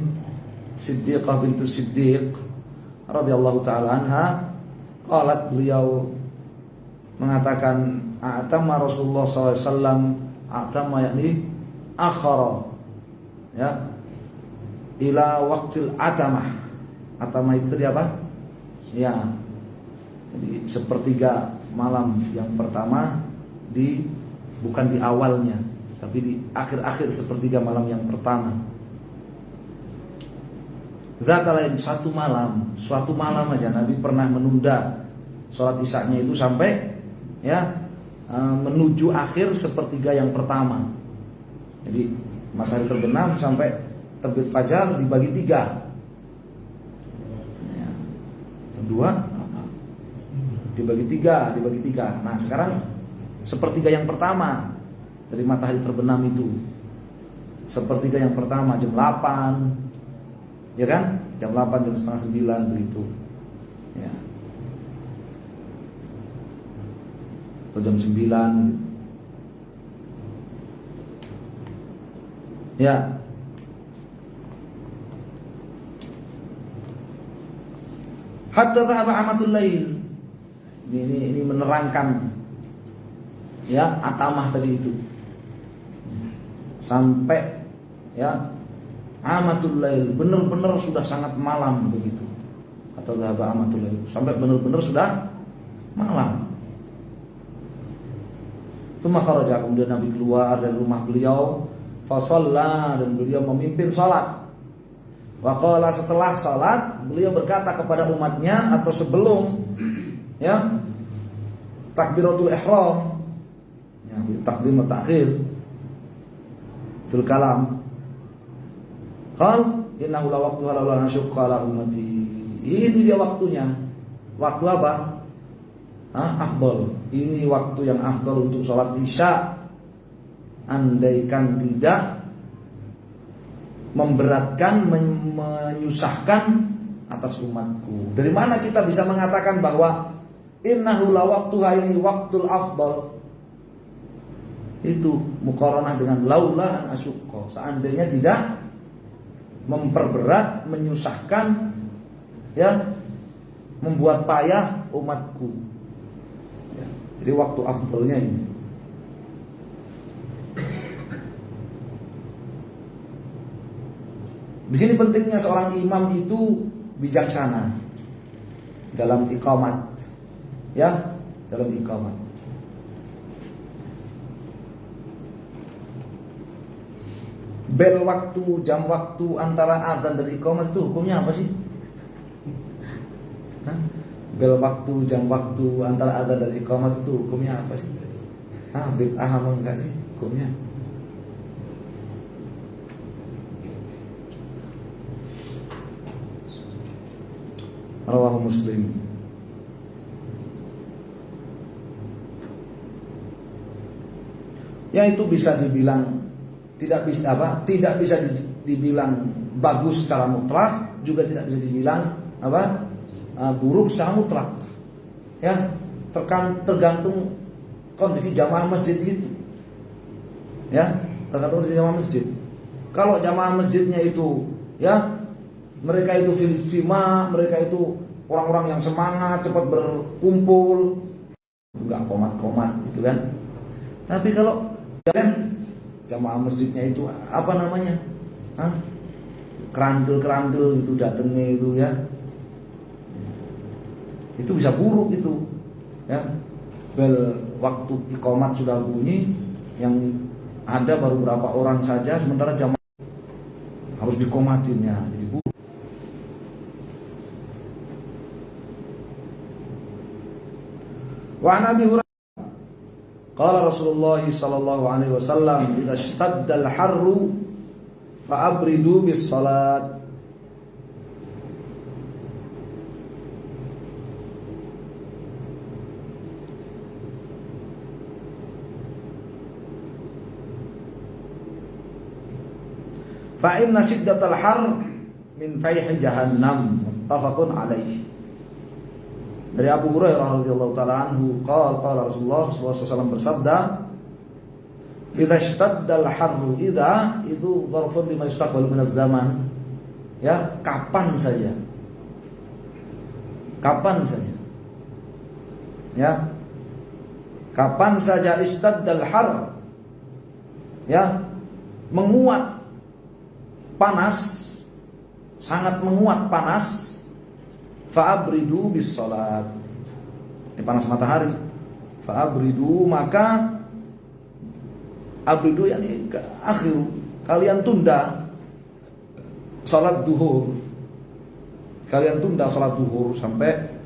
Siddiqah bintu Siddiq radhiyallahu taala anha, qalat, beliau mengatakan a'tamma Rasulullah SAW, a'tamma yakni akhara ya ila waqtil atamah. Atamah itu tadi apa? Ya, jadi sepertiga malam yang pertama bukan di awalnya, tapi di akhir-akhir sepertiga malam yang pertama. Zata lain, suatu malam aja Nabi pernah menunda sholat isya-nya itu sampai menuju akhir sepertiga yang pertama. Jadi matahari terbenam sampai terbit fajar dibagi tiga. Dua dibagi tiga. Nah sekarang sepertiga yang pertama dari matahari terbenam itu, sepertiga yang pertama jam 8. Ya kan? Jam 8, jam setengah 9 begitu. Ya. atau jam 9 gitu. Ya. Hatta dhahaba amatul lail. Ini menerangkan ya atamah tadi itu. Sampai ya amatul lail, benar-benar sudah sangat malam begitu. Hatta dhahaba amatul lail, sampai benar-benar sudah malam. Tsumma kharaja, kemudian Nabi keluar dari rumah beliau, fa shalla, dan beliau memimpin salat. Wa qala, setelah salat beliau berkata kepada umatnya, atau sebelum ya takbiratul ihram, ya takdim wa ta'khir fil kalam, qal innahu la waqtuha la nasyqa ala ummati. Ini dia waktunya. Waktu apa? Afdal. Ini waktu yang afdal untuk sholat isya. Andaikan tidak memberatkan, menyusahkan atas umatku. Dari mana kita bisa mengatakan bahwa innahu la waqtuha, ini waktul afdal? Itu muqaranah dengan laula an asyqa, seandainya tidak memperberat, menyusahkan, ya, membuat payah umatku. Ya, jadi waktu afdalnya ini. Di sini pentingnya seorang imam itu bijaksana dalam iqamat, ya, dalam iqamat. Bel waktu, jam waktu antara azan dan iqamat itu hukumnya apa sih? Bel waktu, jam waktu antara azan dan iqamat itu hukumnya apa sih? Bid'ah apa enggak sih hukumnya? Rawahu Muslim. Ya, itu bisa dibilang tidak bisa apa? Tidak bisa dibilang bagus secara mutlak, juga tidak bisa dibilang apa? Buruk secara mutlak. Ya, tergantung kondisi jamaah masjid itu. Ya, tergantung kondisi jamaah masjid. Kalau jamaah masjidnya itu, ya, mereka itu fil ijtima, mereka itu orang-orang yang semangat, cepat berkumpul, enggak komat-komat gitu kan. Tapi kalau jamaah masjidnya itu apa namanya? Kerandel-kerandel itu datangnya itu, ya. Itu bisa buruk itu. Ya. Bel waktu iqamat sudah bunyi, yang ada baru berapa orang saja, sementara jamaah harus dikomatin, ya. Jadi buruk. Wa Nabi Hurairah qala Rasulullah sallallahu alaihi wasallam, idza ishtadda al-harru fa'abridu bis salat. Fa inna shiddatal har min fayhi jahannam, muttafaqun alaihi. Dari Abu Hurairah radhiyallahu taala anhu, qala Rasulullah sallallahu alaihi wasallam bersabda, idza ishtaddal harru, idza itu dzarfun lima yustaqbal min az-zaman, ya, kapan saja, ya, kapan saja istaddal har, ya, menguat panas, sangat menguat panas, fa'abridu bis salat. Ini panas matahari. Fa'abridu, maka abridu yakni akhir, kalian tunda salat duhur. Kalian tunda salat duhur sampai,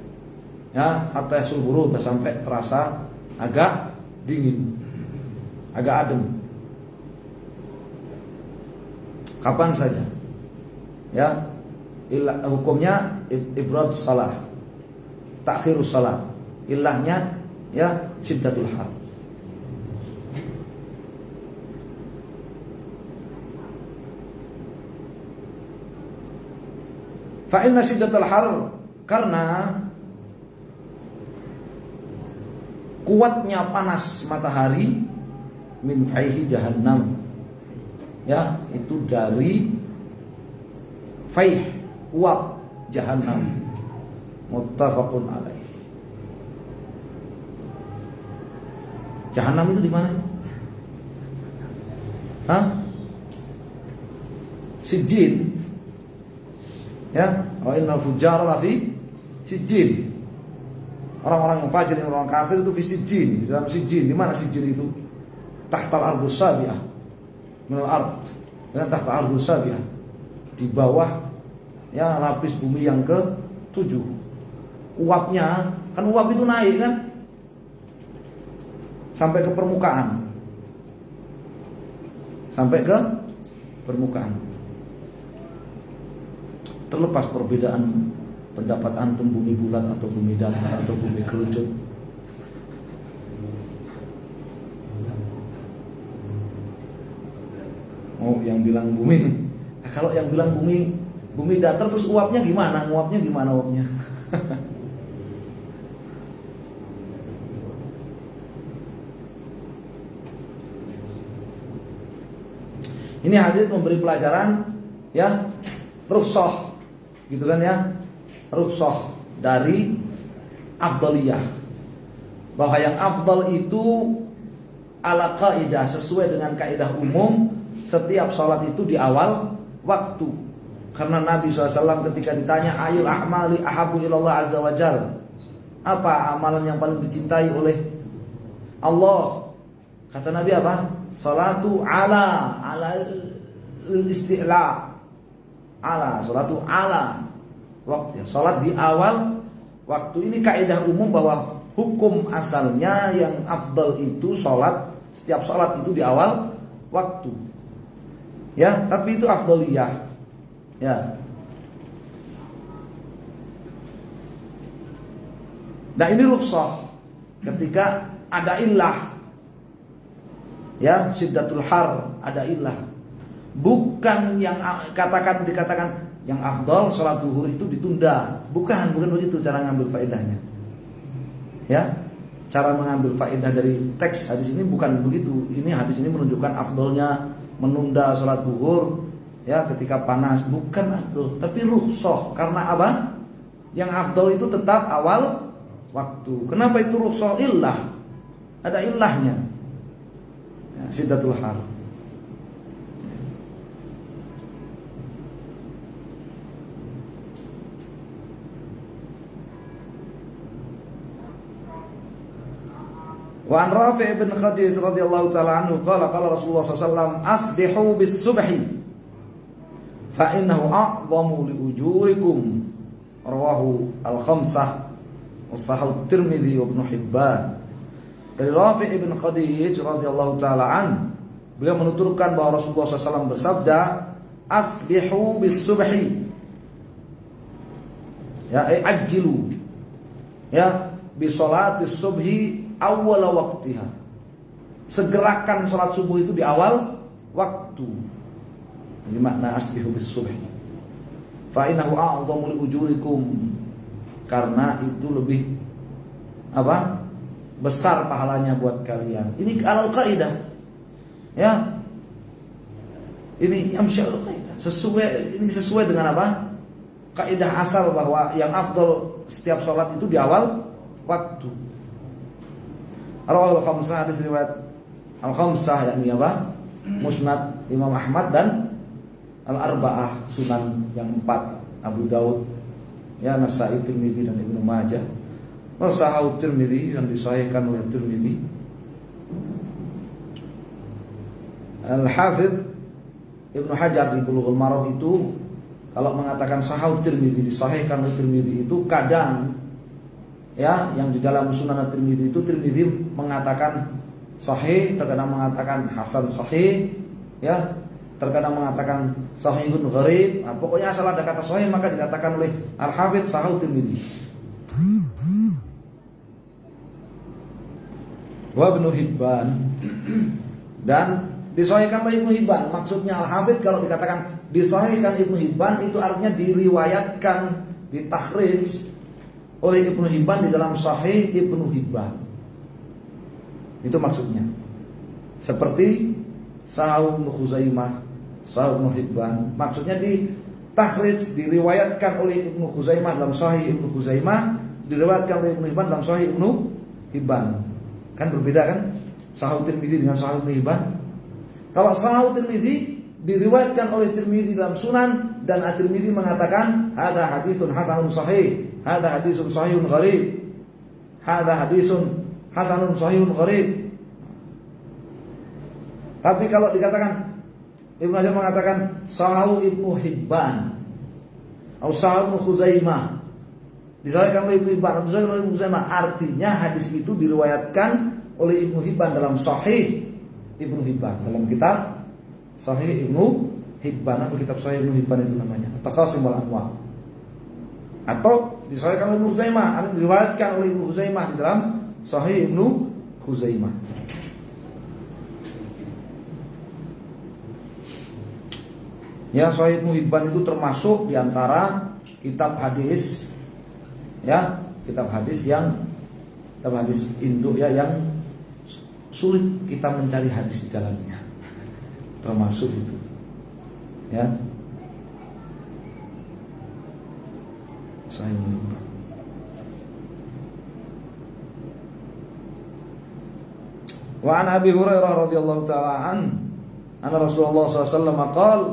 ya, hatta subuh, sampai terasa agak dingin, agak adem. Kapan saja. Ya, hukumnya ibrad salah, takhirus salat. Ilahnya, ya, syiddatul har. Fa inna syiddatul har, karena kuatnya panas matahari min faihi jahannam, ya, itu dari faih, uap jahannam. Muttafaqun alaih. Jahannam itu di mana? Hah? Sijjin. Ya, wa innal fujjara lafi sijjin. Orang-orang yang fajir, orang kafir itu fi sijjin, di dalam sijjin. Di mana sijjin itu? Tahtal ardhus sabiah. Minal ard. Dan tahtal ardhus sabiah. Di bawah, ya, lapis bumi yang ke-7. Uapnya, kan uap itu naik kan sampai ke permukaan. Sampai ke permukaan. Terlepas perbedaan pendapat antum bumi bulat atau bumi datar atau bumi kerucut. Oh, yang bilang bumi. Nah, kalau yang bilang bumi datar terus uapnya gimana? Uapnya gimana uapnya? Ini hadis memberi pelajaran, ya, rukhsah, gitu kan ya, rukhsah dari afdaliyah, bahwa yang afdal itu ala kaidah, sesuai dengan kaidah umum, setiap sholat itu di awal waktu. Karena Nabi SAW ketika ditanya ayul a'mali ahabu ilallah azza wa jal, apa amalan yang paling dicintai oleh Allah, kata Nabi apa? Salatu ala isti'la, ala, salatu ala waktu, salat di awal waktu. Ini kaidah umum bahwa hukum asalnya yang afdal itu salat, setiap salat itu di awal waktu, ya, tapi itu afdaliyah, ya. Nah, ini rukhsah ketika ada illah, ya, syiddatul har, ada illah. Bukan yang dikatakan yang afdal salat zuhur itu ditunda. Bukan begitu cara ngambil faedahnya. Ya, cara mengambil faedah dari teks hadis ini bukan begitu. Ini hadis ini menunjukkan afdalnya menunda salat zuhur, ya, ketika panas. Bukan afdal, tapi rukhsah. Karena apa? Yang afdal itu tetap awal waktu. Kenapa itu rukhsah? Illah. Ada illahnya. Ya, syiddatul har. Wa an Rafi' bin Khadij radhiyallahu ta'ala anhu qala qala Rasulullah sallallahu alaihi wasallam asbihu bis subhi fa innahu a'zamu li ujurikum, rawahu al-khamsah wa sahahu Tirmidzi wa Ibnu Hibban. Dari Rafi' bin Khadij radhiyallahu ta'ala an, beliau menuturkan bahwa Rasulullah SAW bersabda, asbihu bis subhi, ya, ajjilu, ya, bi sholatis subhi awwala waqtiha, segerakan salat subuh itu di awal waktu. Ini makna asbihu bis subhi. Fa innahu a'zamu li ujurikum, karena itu lebih apa? Besar pahalanya buat kalian. Ini alal kaidah, ya. Ini amsyarul kaidah, sesuai dengan apa? Kaidah asal bahwa yang afdal setiap salat itu di awal waktu. Rawal al-khamsah, hadis riwayat al-khamsah, yakni apa? Musnad Imam Ahmad dan al-arba'ah, sunan yang 4, Abu Daud, ya, Nasa'i, Tirmidzi dan Ibnu Majah. Sahahu Tirmidzi, yang disahihkan oleh Tirmidzi. Al-Hafidz Ibnu Hajar di Bulughul Maram itu kalau mengatakan sahahu Tirmidzi, disahihkan oleh Tirmidzi, itu kadang, ya, yang di dalam Sunan Tirmidzi itu Tirmidzi mengatakan sahih, terkadang mengatakan hasan sahih, ya, terkadang mengatakan sahihun gharib. Nah, pokoknya asal ada kata sahih maka dikatakan oleh Al-Hafidz sahahu Tirmidzi. Wa Ibnu Hibban, dan disahihkan oleh Ibnu Hibban. Maksudnya Al-Hafidz kalau dikatakan disahihkan Ibnu Hibban itu artinya diriwayatkan, ditakhrij oleh Ibnu Hibban di dalam Sahih Ibnu Hibban. Itu maksudnya. Seperti Sahih Ibnu Khuzaimah, Sahih Ibnu Hibban, maksudnya di takhrij, diriwayatkan oleh Ibnu Khuzaimah dalam Sahih Ibnu Khuzaimah, diriwayatkan oleh Ibnu Hibban dalam Sahih Ibnu Hibban. Kan berbeda kan? Sahih Tirmidzi dengan Sahih Ibnu Hibban. Kalau Sahih Tirmidzi diriwayatkan oleh Tirmidzi dalam Sunan, dan At-Tirmidzi mengatakan hadza haditsun hasanun sahih, hadza haditsun sahihun gharib, hadza haditsun hasanun sahihun gharib. Tapi kalau dikatakan Ibnu Hajar mengatakan Sahih Ibnu Hibban atau Sahih Ibnu Khuzaimah, disahihkan oleh Ibnu Hibban atau disahihkan oleh Ibnu Khuzaimah, artinya hadis itu diriwayatkan oleh Ibnu Hibban dalam Sahih Ibnu Hibban, dalam kitab Sahih Ibnu Hibban, atau kitab Sahih Ibnu Hibban itu namanya Taqasim wal Anwa', atau disahihkan oleh Ibnu Khuzaimah, atau diriwayatkan oleh Ibnu Khuzaimah di dalam Sahih Ibnu Khuzaimah. Ya, Sahih Ibnu Hibban itu termasuk di antara kitab hadis, ya, kitab hadis induk ya, yang sulit kita mencari hadis di dalamnya. Termasuk itu. Ya. Sahih Ibnu Hibban. Wa an Abi Hurairah radhiyallahu taala anna Rasulullah sallallahu alaihi wasallam qala,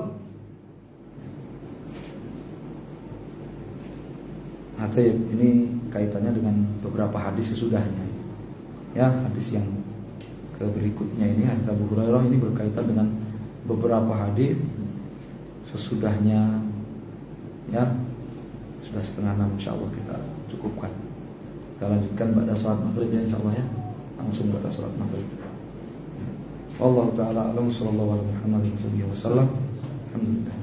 ini kaitannya dengan beberapa hadis sesudahnya. Ya, hadis yang ke berikutnya ini, hadis Abu Hurairah ini berkaitan dengan beberapa hadis sesudahnya. Ya, sudah 5:30, insyaallah kita cukupkan. Kita lanjutkan pada salat maghrib ya, insyaallah ya. Langsung pada salat maghrib. Allah taala alam, sallallahu alaihi wasallam. Alhamdulillah.